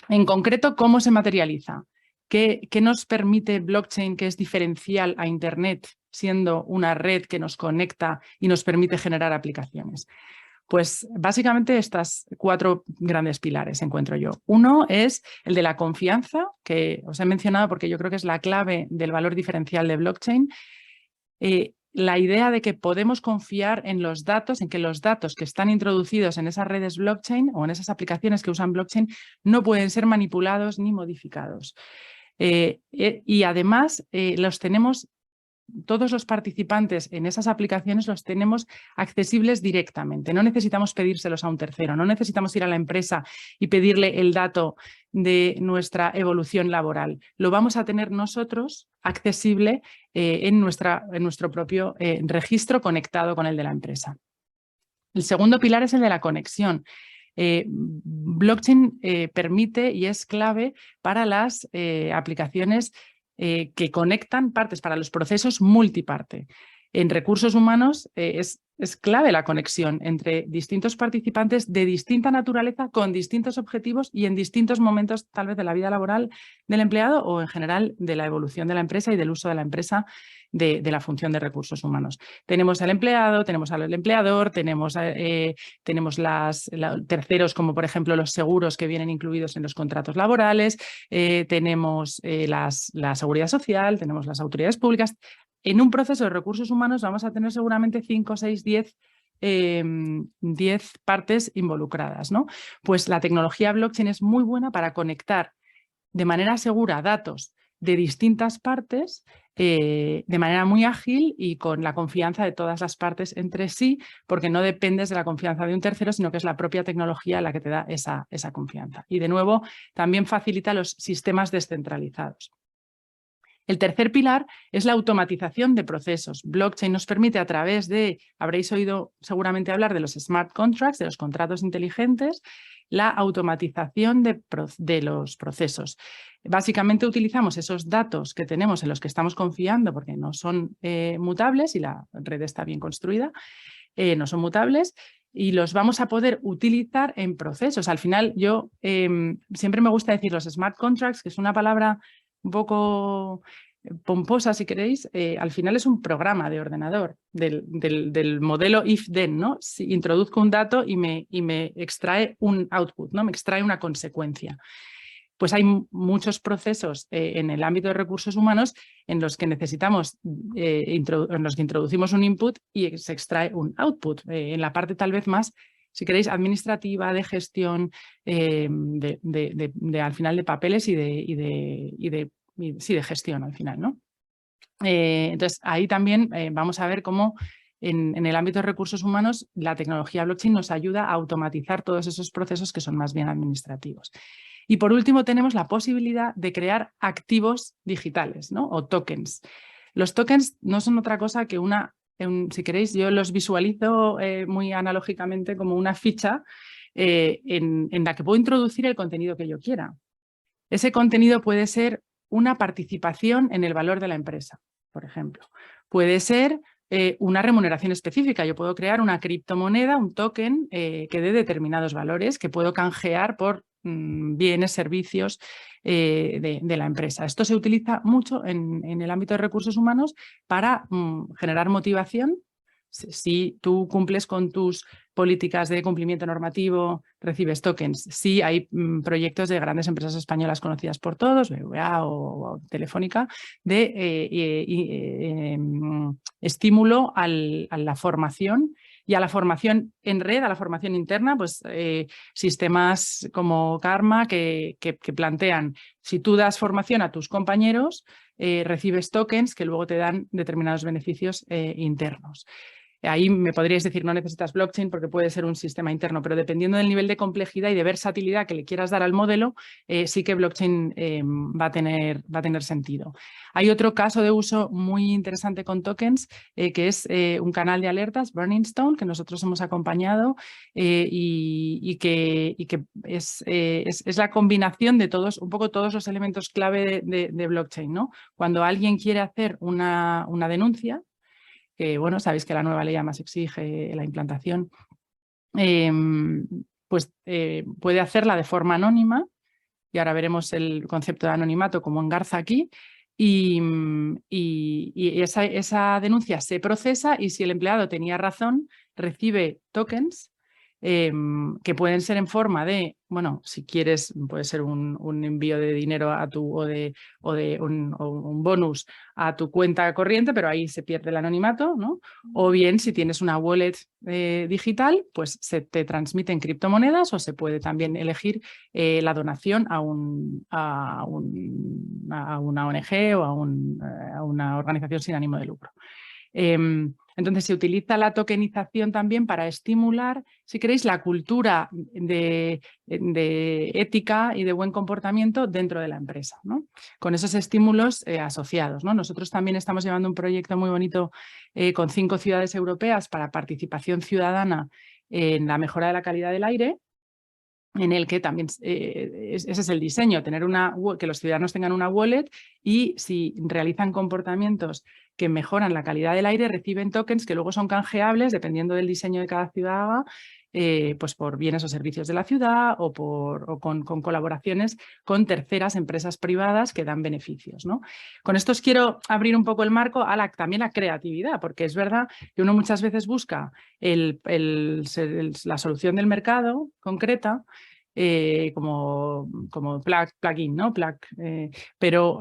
En concreto, ¿cómo se materializa? ¿Qué nos permite blockchain que es diferencial a Internet, siendo una red que nos conecta y nos permite generar aplicaciones? Pues básicamente estas 4 grandes pilares encuentro yo. Uno es el de la confianza, que os he mencionado porque yo creo que es la clave del valor diferencial de blockchain. La idea de que podemos confiar en los datos, en que los datos que están introducidos en esas redes blockchain o en esas aplicaciones que usan blockchain no pueden ser manipulados ni modificados. Y además los tenemos todos los participantes en esas aplicaciones los tenemos accesibles directamente. No necesitamos pedírselos a un tercero, no necesitamos ir a la empresa y pedirle el dato de nuestra evolución laboral. Lo vamos a tener nosotros accesible en nuestro propio registro conectado con el de la empresa. El segundo pilar es el de la conexión. Blockchain permite y es clave para las aplicaciones que conectan partes, para los procesos multiparte. En recursos humanos es clave la conexión entre distintos participantes de distinta naturaleza, con distintos objetivos y en distintos momentos tal vez de la vida laboral del empleado o en general de la evolución de la empresa y del uso de la empresa de la función de recursos humanos. Tenemos al empleado, tenemos al empleador, tenemos terceros como por ejemplo los seguros que vienen incluidos en los contratos laborales, tenemos la seguridad social, tenemos las autoridades públicas. En un proceso de recursos humanos vamos a tener seguramente 5, 6, 10 partes involucradas, ¿no? Pues la tecnología blockchain es muy buena para conectar de manera segura datos de distintas partes de manera muy ágil y con la confianza de todas las partes entre sí, porque no dependes de la confianza de un tercero, sino que es la propia tecnología la que te da esa confianza. Y de nuevo, también facilita los sistemas descentralizados. El tercer pilar es la automatización de procesos. Blockchain nos permite a través de, habréis oído seguramente hablar de los smart contracts, de los contratos inteligentes, la automatización de los procesos. Básicamente utilizamos esos datos que tenemos en los que estamos confiando porque no son mutables y la red está bien construida, no son mutables y los vamos a poder utilizar en procesos. Al final yo siempre me gusta decir los smart contracts, que es una palabra un poco pomposa si queréis, al final es un programa de ordenador del modelo if-then, ¿no? Si introduzco un dato y me extrae un output, ¿no? Me extrae una consecuencia. Pues hay muchos procesos en el ámbito de recursos humanos en los que necesitamos, en los que introducimos un input y se extrae un output. En la parte tal vez más, si queréis, administrativa, de gestión, al final de papeles y de gestión al final, ¿no? Entonces, ahí también vamos a ver cómo en el ámbito de recursos humanos la tecnología blockchain nos ayuda a automatizar todos esos procesos que son más bien administrativos. Y por último tenemos la posibilidad de crear activos digitales, ¿no? O tokens. Los tokens no son otra cosa que si queréis, yo los visualizo muy analógicamente como una ficha en la que puedo introducir el contenido que yo quiera. Ese contenido puede ser una participación en el valor de la empresa, por ejemplo. Puede ser una remuneración específica. Yo puedo crear una criptomoneda, un token que dé determinados valores que puedo canjear por bienes, servicios de la empresa. Esto se utiliza mucho en el ámbito de recursos humanos para generar motivación. Si tú cumples con tus políticas de cumplimiento normativo, recibes tokens. Si hay proyectos de grandes empresas españolas conocidas por todos, BBVA o Telefónica, de estímulo a la formación y a la formación en red, a la formación interna, pues sistemas como Karma que plantean, si tú das formación a tus compañeros, recibes tokens que luego te dan determinados beneficios internos. Ahí me podríais decir, no necesitas blockchain porque puede ser un sistema interno, pero dependiendo del nivel de complejidad y de versatilidad que le quieras dar al modelo, sí que blockchain va a tener sentido. Hay otro caso de uso muy interesante con tokens, que es un canal de alertas, Burning Stone, que nosotros hemos acompañado y que es la combinación de un poco todos los elementos clave de blockchain, ¿no? Cuando alguien quiere hacer una denuncia, que bueno, sabéis que la nueva ley además exige la implantación, pues puede hacerla de forma anónima, y ahora veremos el concepto de anonimato como engarza aquí, y esa denuncia se procesa y si el empleado tenía razón, recibe tokens que pueden ser en forma de, bueno, si quieres, puede ser un envío de dinero a tu o un bonus a tu cuenta corriente, pero ahí se pierde el anonimato, ¿no? O bien, si tienes una wallet digital, pues se te transmiten criptomonedas o se puede también elegir la donación a una ONG o a una organización sin ánimo de lucro. Entonces se utiliza la tokenización también para estimular, si queréis, la cultura de ética y de buen comportamiento dentro de la empresa, ¿no? Con esos estímulos asociados, ¿no? Nosotros también estamos llevando un proyecto muy bonito con 5 ciudades europeas para participación ciudadana en la mejora de la calidad del aire, en el que también ese es el diseño, que los ciudadanos tengan una wallet y si realizan comportamientos que mejoran la calidad del aire, reciben tokens que luego son canjeables dependiendo del diseño de cada ciudad, pues por bienes o servicios de la ciudad o con colaboraciones con terceras empresas privadas que dan beneficios, ¿no? Con esto os quiero abrir un poco el marco a también la creatividad, porque es verdad que uno muchas veces busca la solución del mercado concreta, como plugin, ¿no? Pero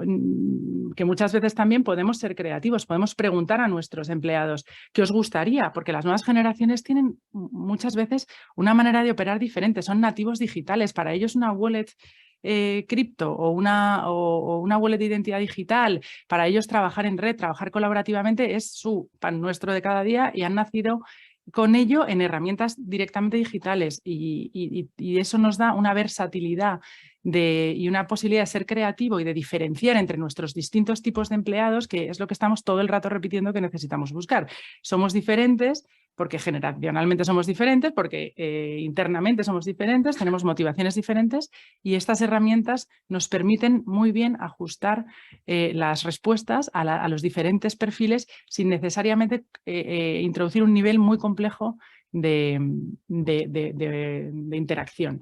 que muchas veces también podemos ser creativos, podemos preguntar a nuestros empleados ¿qué os gustaría? Porque las nuevas generaciones tienen muchas veces una manera de operar diferente, son nativos digitales, para ellos una wallet cripto o una wallet de identidad digital, para ellos trabajar en red, trabajar colaborativamente es su pan nuestro de cada día y han nacido con ello en herramientas directamente digitales y eso nos da una versatilidad y una posibilidad de ser creativo y de diferenciar entre nuestros distintos tipos de empleados, que es lo que estamos todo el rato repitiendo que necesitamos buscar. Somos diferentes porque generacionalmente somos diferentes, porque internamente somos diferentes, tenemos motivaciones diferentes y estas herramientas nos permiten muy bien ajustar las respuestas a los diferentes perfiles sin necesariamente introducir un nivel muy complejo de interacción.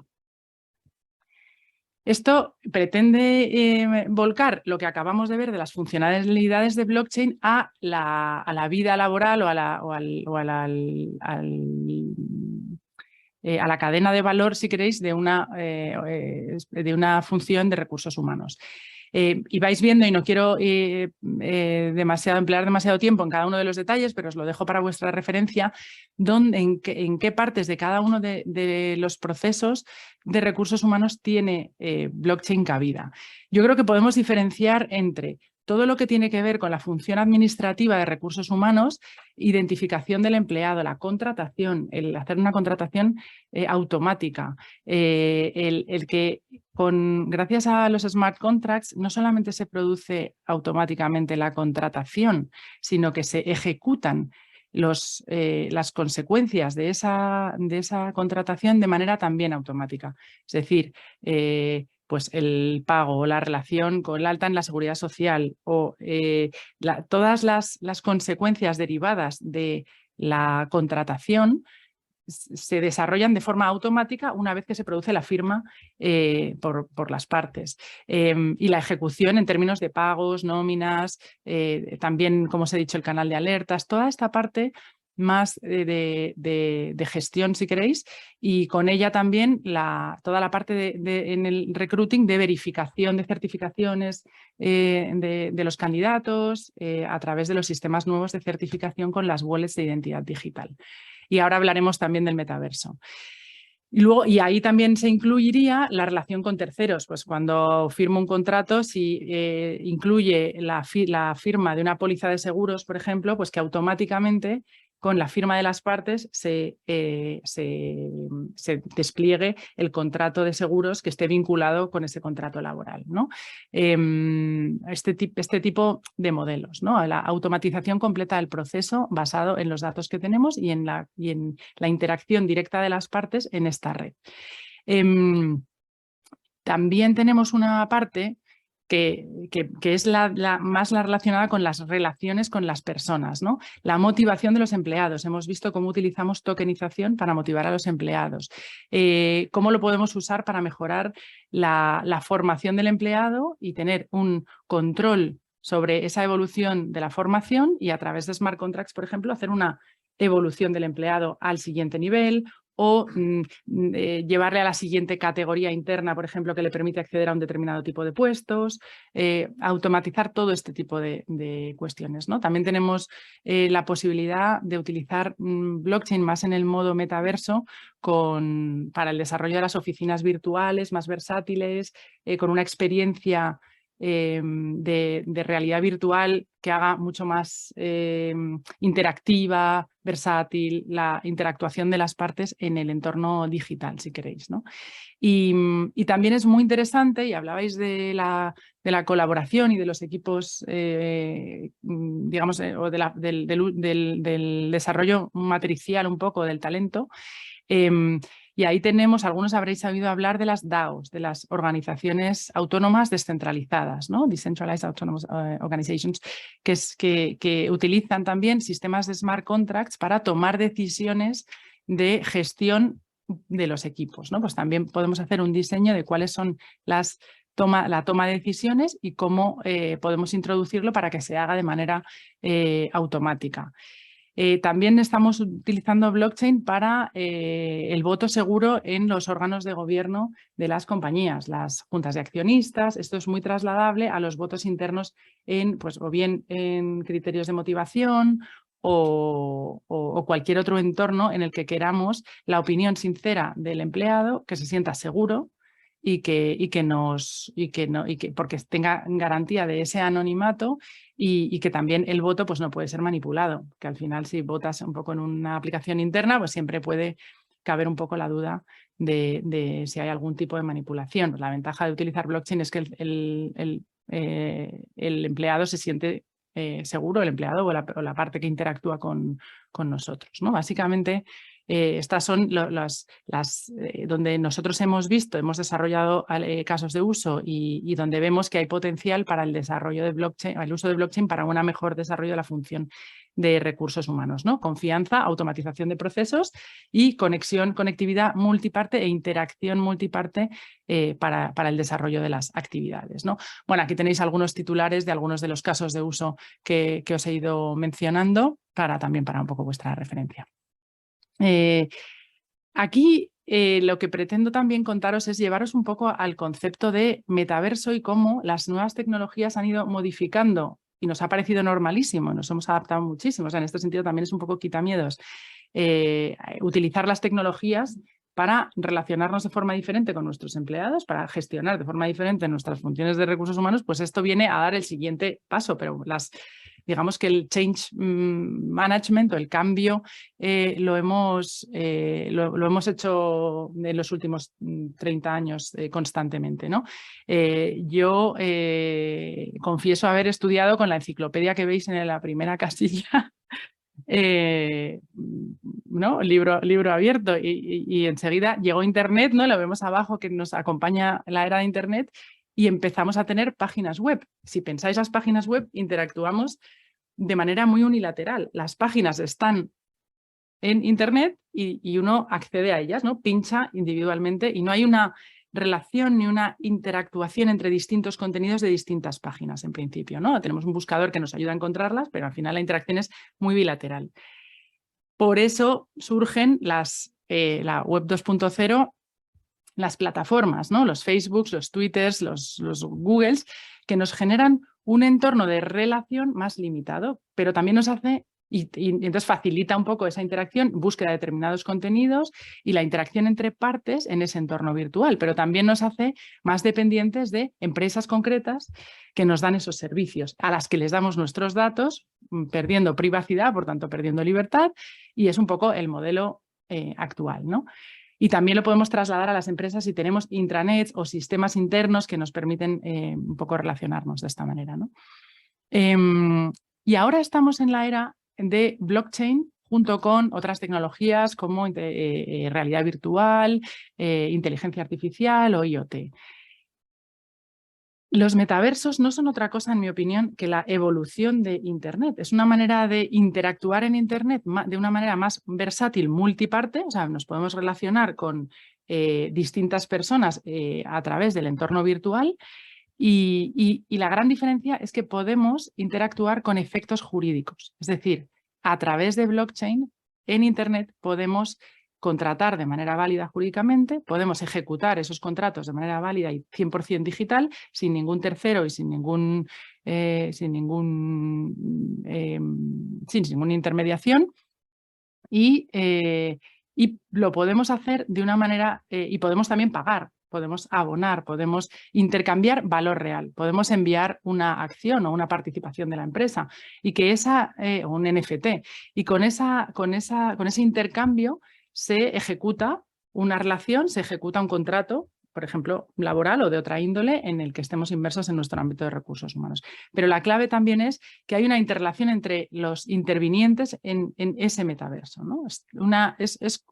Esto pretende volcar lo que acabamos de ver de las funcionalidades de blockchain a la vida laboral o a la cadena de valor, si queréis, de una función de recursos humanos. Y vais viendo, y no quiero emplear demasiado tiempo en cada uno de los detalles, pero os lo dejo para vuestra referencia, en qué partes de cada uno de los procesos de recursos humanos tiene blockchain cabida. Yo creo que podemos diferenciar entre todo lo que tiene que ver con la función administrativa de recursos humanos, identificación del empleado, la contratación, el hacer una contratación automática, el que gracias a los smart contracts no solamente se produce automáticamente la contratación, sino que se ejecutan las consecuencias de esa contratación de manera también automática. Es decir, pues el pago o la relación con el alta en la seguridad social o todas las consecuencias derivadas de la contratación se desarrollan de forma automática una vez que se produce la firma por las partes. Y la ejecución en términos de pagos, nóminas, también, como os he dicho, el canal de alertas, toda esta parte más de gestión, si queréis, y con ella también toda la parte en el recruiting de verificación de certificaciones de los candidatos a través de los sistemas nuevos de certificación con las wallets de identidad digital. Y ahora hablaremos también del metaverso. Y ahí también se incluiría la relación con terceros, pues cuando firmo un contrato, si incluye la firma de una póliza de seguros, por ejemplo, pues que automáticamente con la firma de las partes se despliegue el contrato de seguros que esté vinculado con ese contrato laboral, ¿no? Este tipo de modelos, ¿no? La automatización completa del proceso basado en los datos que tenemos y en la interacción directa de las partes en esta red. También tenemos una parte que es más la relacionada con las relaciones con las personas, ¿no? La motivación de los empleados. Hemos visto cómo utilizamos tokenización para motivar a los empleados. Cómo lo podemos usar para mejorar la formación del empleado y tener un control sobre esa evolución de la formación y a través de smart contracts, por ejemplo, hacer una evolución del empleado al siguiente nivel o llevarle a la siguiente categoría interna, por ejemplo, que le permite acceder a un determinado tipo de puestos, automatizar todo este tipo de cuestiones, ¿no? También tenemos la posibilidad de utilizar blockchain más en el modo metaverso para el desarrollo de las oficinas virtuales más versátiles, con una experiencia de realidad virtual que haga mucho más interactiva, versátil, la interactuación de las partes en el entorno digital, si queréis, ¿no? Y también es muy interesante, y hablabais de la colaboración y de los equipos, digamos, o del desarrollo matricial un poco del talento. Y ahí tenemos, algunos habréis sabido hablar de las DAOs, de las organizaciones autónomas descentralizadas, ¿no? Decentralized Autonomous Organizations, que utilizan también sistemas de smart contracts para tomar decisiones de gestión de los equipos, ¿no? Pues también podemos hacer un diseño de cuáles son la toma de decisiones y cómo podemos introducirlo para que se haga de manera automática. También estamos utilizando blockchain para el voto seguro en los órganos de gobierno de las compañías, las juntas de accionistas. Esto es muy trasladable a los votos internos pues, o bien en criterios de motivación o cualquier otro entorno en el que queramos la opinión sincera del empleado, que se sienta seguro porque tenga garantía de ese anonimato y que también el voto pues, no puede ser manipulado, que al final si votas un poco en una aplicación interna pues siempre puede caber un poco la duda de si hay algún tipo de manipulación. La ventaja de utilizar blockchain es que el empleado se siente seguro, el empleado o la parte que interactúa con nosotros, ¿no? Básicamente estas son donde nosotros hemos desarrollado casos de uso y donde vemos que hay potencial para el desarrollo de blockchain, el uso de blockchain para un mejor desarrollo de la función de recursos humanos, ¿no? Confianza, automatización de procesos y conectividad multiparte e interacción multiparte para el desarrollo de las actividades, ¿no? Bueno, aquí tenéis algunos titulares de algunos de los casos de uso que os he ido mencionando también para un poco vuestra referencia. Aquí lo que pretendo también contaros es llevaros un poco al concepto de metaverso y cómo las nuevas tecnologías han ido modificando y nos ha parecido normalísimo, nos hemos adaptado muchísimo. O sea, en este sentido también es un poco quitamiedos utilizar las tecnologías para relacionarnos de forma diferente con nuestros empleados, para gestionar de forma diferente nuestras funciones de recursos humanos, pues esto viene a dar el siguiente paso, pero digamos que el change management o el cambio lo hemos hecho en los últimos 30 años constantemente, ¿no? Yo confieso haber estudiado con la enciclopedia que veis en la primera casilla, ¿no? Libro abierto y enseguida llegó Internet, ¿no? Lo vemos abajo que nos acompaña la era de Internet y empezamos a tener páginas web. Si pensáis las páginas web, interactuamos de manera muy unilateral. Las páginas están en Internet y uno accede a ellas, ¿no? Pincha individualmente y no hay una relación ni una interactuación entre distintos contenidos de distintas páginas en principio, ¿no? Tenemos un buscador que nos ayuda a encontrarlas, pero al final la interacción es muy bilateral. Por eso surgen la web 2.0, las plataformas, ¿no? Los Facebooks, los Twitters, los Googles, que nos generan un entorno de relación más limitado, pero también nos hace y entonces facilita un poco esa interacción, búsqueda de determinados contenidos y la interacción entre partes en ese entorno virtual, pero también nos hace más dependientes de empresas concretas que nos dan esos servicios, a las que les damos nuestros datos, perdiendo privacidad, por tanto perdiendo libertad, y es un poco el modelo actual, ¿no? Y también lo podemos trasladar a las empresas si tenemos intranets o sistemas internos que nos permiten un poco relacionarnos de esta manera, ¿no? Y ahora estamos en la era de blockchain junto con otras tecnologías como realidad virtual, inteligencia artificial o IoT. Los metaversos no son otra cosa, en mi opinión, que la evolución de Internet. Es una manera de interactuar en Internet de una manera más versátil, multiparte, o sea, nos podemos relacionar con distintas personas a través del entorno virtual y la gran diferencia es que podemos interactuar con efectos jurídicos. Es decir, a través de blockchain en Internet podemos contratar de manera válida jurídicamente, podemos ejecutar esos contratos de manera válida y 100% digital, sin ningún tercero y sin ninguna intermediación. Y lo podemos hacer de una manera, y podemos también pagar, podemos abonar, podemos intercambiar valor real, podemos enviar una acción o una participación de la empresa y que o un NFT, y con ese intercambio se ejecuta una relación, se ejecuta un contrato, por ejemplo, laboral o de otra índole, en el que estemos inmersos en nuestro ámbito de recursos humanos. Pero la clave también es que hay una interrelación entre los intervinientes en ese metaverso, ¿no? Es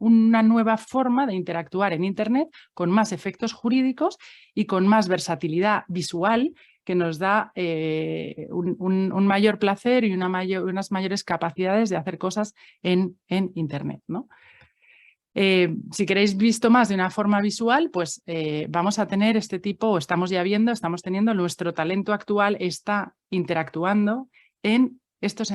una nueva forma de interactuar en Internet con más efectos jurídicos y con más versatilidad visual, que nos da un mayor placer y unas mayores capacidades de hacer cosas en Internet, ¿no? Si queréis visto más de una forma visual, pues vamos a tener este tipo, o estamos teniendo, nuestro talento actual está interactuando en estos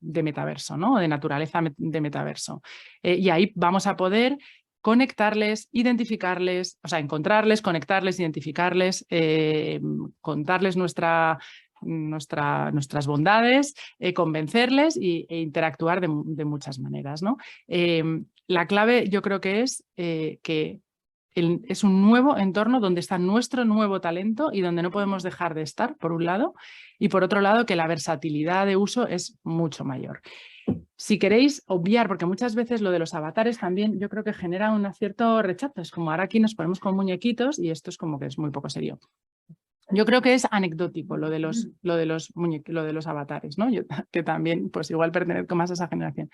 de metaverso, ¿no? De naturaleza de metaverso. Y ahí vamos a poder conectarles, identificarles, o sea, encontrarles, conectarles, identificarles, contarles nuestras bondades, convencerles e interactuar de muchas maneras, ¿no? La clave yo creo que es que es un nuevo entorno donde está nuestro nuevo talento y donde no podemos dejar de estar, por un lado, y por otro lado que la versatilidad de uso es mucho mayor. Si queréis obviar, porque muchas veces lo de los avatares también yo creo que genera un cierto rechazo, es como ahora aquí nos ponemos con muñequitos y esto es como que es muy poco serio. Yo creo que es anecdótico lo de los avatares, ¿no? Yo que también pues igual pertenezco más a esa generación.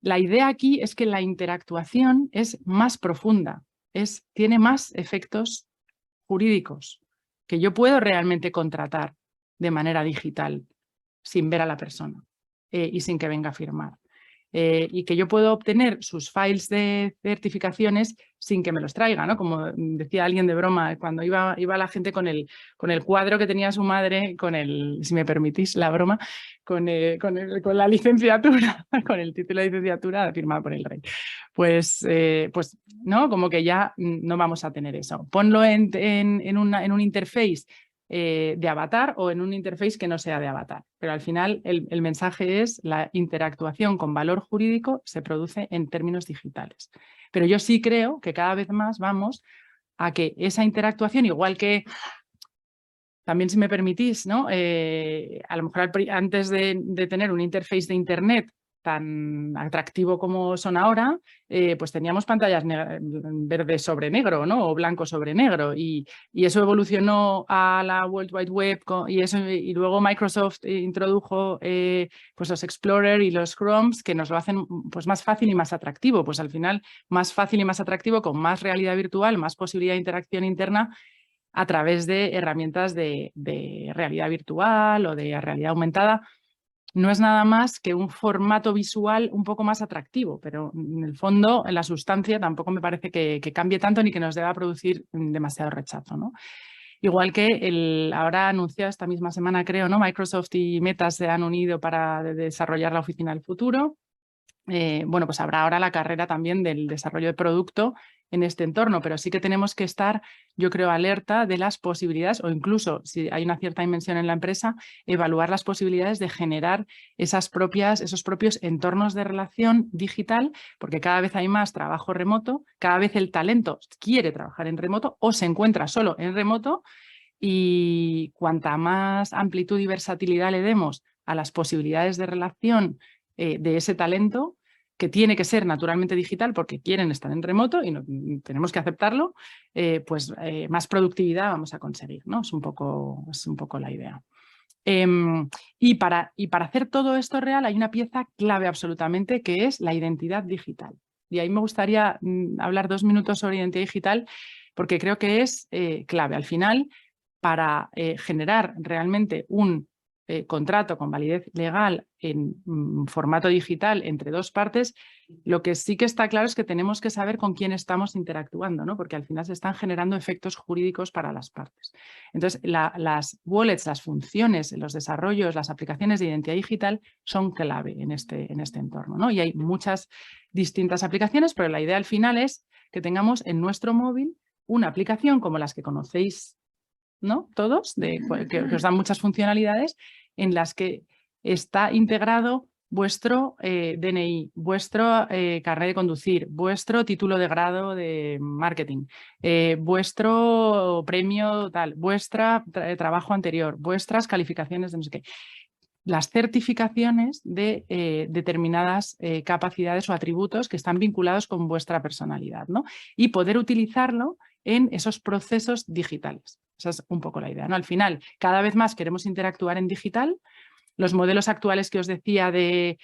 La idea aquí es que la interactuación es más profunda, tiene más efectos jurídicos, que yo puedo realmente contratar de manera digital sin ver a la persona y sin que venga a firmar. Y que yo puedo obtener sus files de certificaciones sin que me los traiga, ¿no? Como decía alguien de broma, cuando iba la gente con el cuadro que tenía su madre, si me permitís la broma, con la licenciatura, con el título de licenciatura firmado por el rey. Pues ¿no? Como que ya no vamos a tener eso. Ponlo en un interface de avatar o en un interface que no sea de avatar. Pero al final el mensaje es la interactuación con valor jurídico se produce en términos digitales. Pero yo sí creo que cada vez más vamos a que esa interactuación, igual que también, si me permitís, ¿no? A lo mejor antes de tener un interface de Internet tan atractivo como son ahora, pues teníamos pantallas verde sobre negro, ¿no? O blanco sobre negro, y eso evolucionó a la World Wide Web y luego Microsoft introdujo pues los Explorer y los Chromes, que nos lo hacen pues más fácil y más atractivo. Pues al final más fácil y más atractivo, con más realidad virtual, más posibilidad de interacción interna a través de herramientas de realidad virtual o de realidad aumentada. No es nada más que un formato visual un poco más atractivo, pero en el fondo, en la sustancia, tampoco me parece que cambie tanto ni que nos deba producir demasiado rechazo, ¿no? Igual que ahora anunciado esta misma semana, creo, ¿no? Microsoft y Meta se han unido para desarrollar la oficina del futuro. Bueno, pues habrá ahora la carrera también del desarrollo de producto en este entorno, pero sí que tenemos que estar, yo creo, alerta de las posibilidades, o incluso, si hay una cierta dimensión en la empresa, evaluar las posibilidades de generar esos propios entornos de relación digital, porque cada vez hay más trabajo remoto, cada vez el talento quiere trabajar en remoto o se encuentra solo en remoto, y cuanta más amplitud y versatilidad le demos a las posibilidades de relación de ese talento, que tiene que ser naturalmente digital porque quieren estar en remoto y tenemos que aceptarlo, pues más productividad vamos a conseguir, ¿no? Es un poco la idea. Y para hacer todo esto real hay una pieza clave absolutamente, que es la identidad digital. Y ahí me gustaría hablar 2 minutos sobre identidad digital, porque creo que es clave. Al final, para generar realmente un contrato con validez legal en formato digital entre dos partes, lo que sí que está claro es que tenemos que saber con quién estamos interactuando, ¿no? Porque al final se están generando efectos jurídicos para las partes. Entonces, las wallets, las funciones, los desarrollos, las aplicaciones de identidad digital son clave en este entorno, ¿no? Y hay muchas distintas aplicaciones, pero la idea al final es que tengamos en nuestro móvil una aplicación como las que conocéis, ¿no? Todos, que os dan muchas funcionalidades, en las que está integrado vuestro DNI, vuestro carnet de conducir, vuestro título de grado de marketing, vuestro premio tal, vuestro trabajo anterior, vuestras calificaciones de no sé qué, las certificaciones de determinadas capacidades o atributos que están vinculados con vuestra personalidad, ¿no? Y poder utilizarlo en esos procesos digitales. Esa es un poco la idea, ¿no? Al final, cada vez más queremos interactuar en digital. Los modelos actuales que os decía de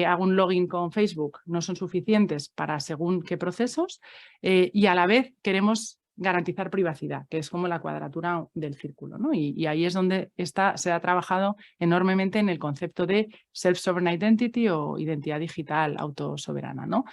hago un login con Facebook no son suficientes para según qué procesos y a la vez queremos garantizar privacidad, que es como la cuadratura del círculo, ¿no? Y ahí es donde se ha trabajado enormemente en el concepto de self-sovereign identity o identidad digital autosoberana, ¿no?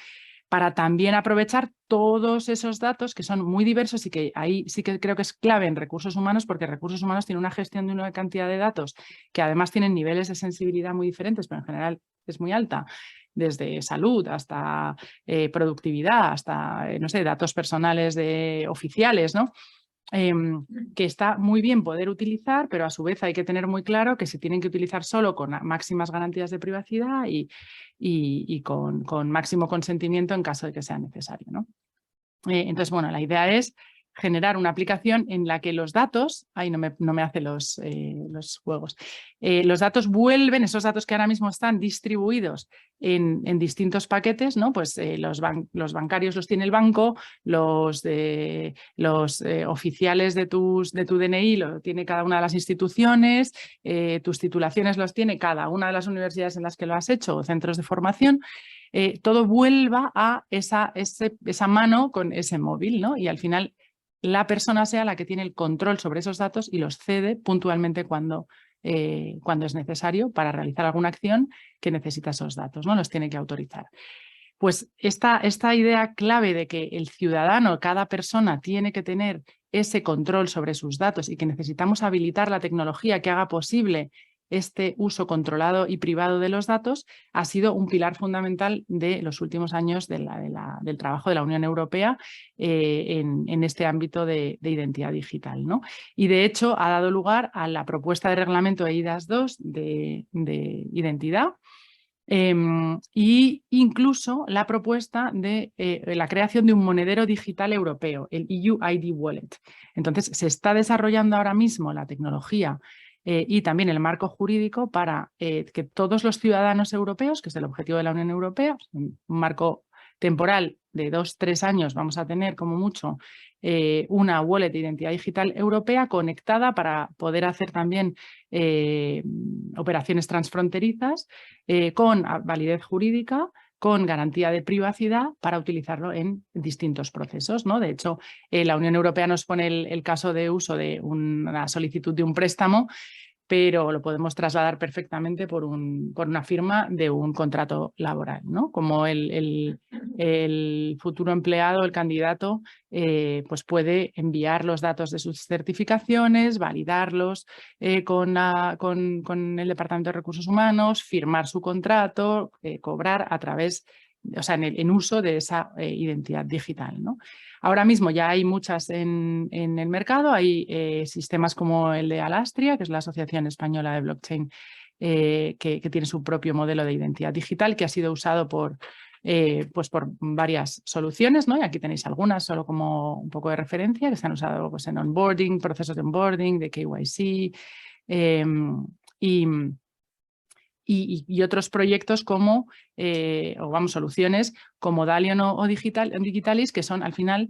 Para también aprovechar todos esos datos que son muy diversos y que ahí sí que creo que es clave en recursos humanos, porque recursos humanos tienen una gestión de una cantidad de datos que además tienen niveles de sensibilidad muy diferentes, pero en general es muy alta, desde salud hasta productividad, hasta, no sé, datos personales de oficiales, ¿no? Que está muy bien poder utilizar, pero a su vez hay que tener muy claro que se tienen que utilizar solo con máximas garantías de privacidad y con máximo consentimiento en caso de que sea necesario, ¿no? Entonces, bueno, la idea es generar una aplicación en la que los datos, ahí no me hace los juegos, los datos vuelven, esos datos que ahora mismo están distribuidos en distintos paquetes, ¿no? Pues los bancarios los tiene el banco, los oficiales de tu DNI lo tiene cada una de las instituciones, tus titulaciones los tiene cada una de las universidades en las que lo has hecho o centros de formación. Todo vuelva a esa mano con ese móvil, ¿no? Y al final la persona sea la que tiene el control sobre esos datos y los cede puntualmente cuando es necesario para realizar alguna acción que necesita esos datos, ¿no? Los tiene que autorizar. Pues esta idea clave de que el ciudadano, cada persona, tiene que tener ese control sobre sus datos y que necesitamos habilitar la tecnología que haga posible este uso controlado y privado de los datos ha sido un pilar fundamental de los últimos años del trabajo de la Unión Europea en este ámbito de identidad digital, ¿no? Y de hecho ha dado lugar a la propuesta de reglamento eIDAS 2 de identidad y incluso la propuesta de la creación de un monedero digital europeo, el EU ID Wallet. Entonces se está desarrollando ahora mismo la tecnología y también el marco jurídico para que todos los ciudadanos europeos, que es el objetivo de la Unión Europea, un marco temporal de 2-3 años, vamos a tener como mucho una wallet de identidad digital europea conectada para poder hacer también operaciones transfronterizas con validez jurídica, con garantía de privacidad para utilizarlo en distintos procesos, ¿no? De hecho, la Unión Europea nos pone el caso de uso de una solicitud de un préstamo, pero lo podemos trasladar perfectamente por una firma de un contrato laboral, ¿no? Como el futuro empleado, el candidato, pues puede enviar los datos de sus certificaciones, validarlos con el Departamento de Recursos Humanos, firmar su contrato, cobrar a través, o sea, en uso de esa identidad digital, ¿no? Ahora mismo ya hay muchas en el mercado, hay sistemas como el de Alastria, que es la Asociación Española de Blockchain, que tiene su propio modelo de identidad digital, que ha sido usado por varias soluciones, ¿no? Y aquí tenéis algunas, solo como un poco de referencia, que se han usado pues, en onboarding, procesos de onboarding, de KYC, y otros proyectos como, soluciones como Dalion o Digitalis, que son al final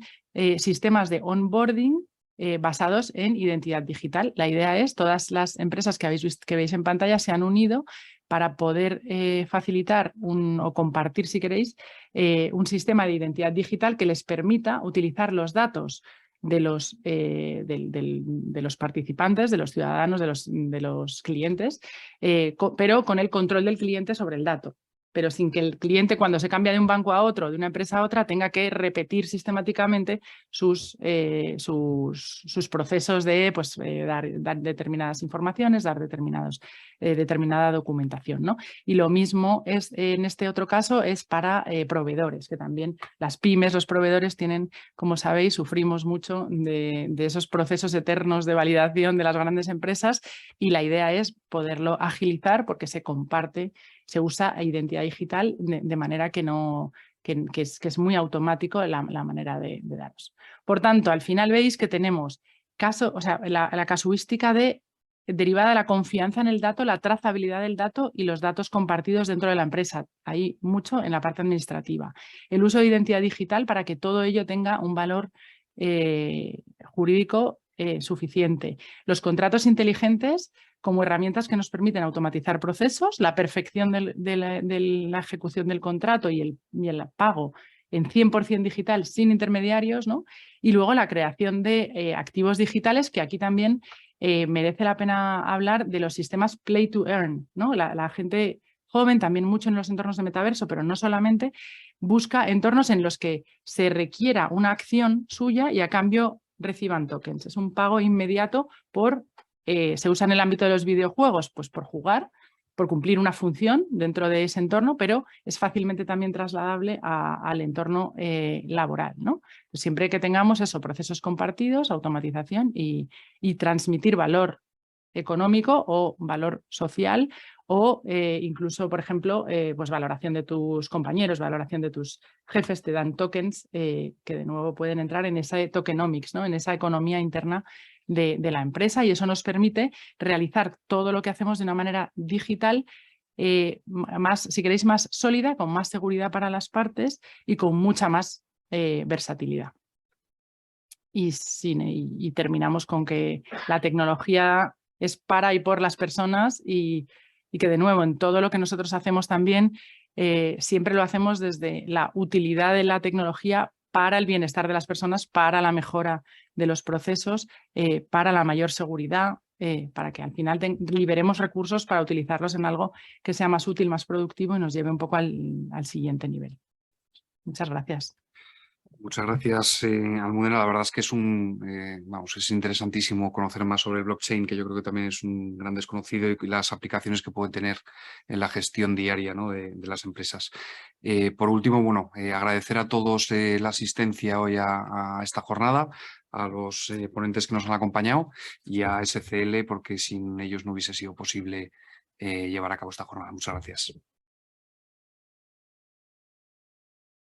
sistemas de onboarding basados en identidad digital. La idea es, todas las empresas que veis en pantalla se han unido para poder facilitar o compartir, si queréis, un sistema de identidad digital que les permita utilizar los datos de los participantes, de los ciudadanos, de los clientes, pero con el control del cliente sobre el dato. Pero sin que el cliente, cuando se cambia de un banco a otro, de una empresa a otra, tenga que repetir sistemáticamente sus procesos de pues, dar determinadas informaciones, dar determinada documentación, ¿no? Y lo mismo es en este otro caso es para proveedores, que también las pymes, los proveedores tienen, como sabéis, sufrimos mucho de esos procesos eternos de validación de las grandes empresas, y la idea es poderlo agilizar porque se comparte, se usa identidad digital de manera que es muy automático la manera de daros. Por tanto, al final veis que tenemos la casuística derivada de la confianza en el dato, la trazabilidad del dato y los datos compartidos dentro de la empresa. Hay mucho en la parte administrativa. El uso de identidad digital para que todo ello tenga un valor jurídico suficiente. Los contratos inteligentes como herramientas que nos permiten automatizar procesos, la perfección de la ejecución del contrato y el pago en 100% digital sin intermediarios, ¿no? Y luego la creación de activos digitales, que aquí también merece la pena hablar de los sistemas play to earn, ¿no? La gente joven, también mucho en los entornos de metaverso, pero no solamente, busca entornos en los que se requiera una acción suya y a cambio reciban tokens. Es un pago inmediato se usa en el ámbito de los videojuegos, pues por jugar, por cumplir una función dentro de ese entorno, pero es fácilmente también trasladable al entorno laboral, ¿no? Siempre que tengamos procesos compartidos, automatización y transmitir valor económico o valor social o incluso, por ejemplo, pues valoración de tus compañeros, valoración de tus jefes, te dan tokens que de nuevo pueden entrar en esa tokenomics, ¿no? En esa economía interna de la empresa, y eso nos permite realizar todo lo que hacemos de una manera digital, si queréis, más sólida, con más seguridad para las partes y con mucha más versatilidad. Y terminamos con que la tecnología es para y por las personas y que de nuevo en todo lo que nosotros hacemos también siempre lo hacemos desde la utilidad de la tecnología para el bienestar de las personas, para la mejora de los procesos, para la mayor seguridad, para que al final liberemos recursos para utilizarlos en algo que sea más útil, más productivo y nos lleve un poco al siguiente nivel. Muchas gracias. Muchas gracias, Almudena. La verdad es que es interesantísimo conocer más sobre el blockchain, que yo creo que también es un gran desconocido, y las aplicaciones que puede tener en la gestión diaria, ¿no? de las empresas. Por último, agradecer a todos la asistencia hoy a esta jornada, a los ponentes que nos han acompañado y a SCL, porque sin ellos no hubiese sido posible llevar a cabo esta jornada. Muchas gracias.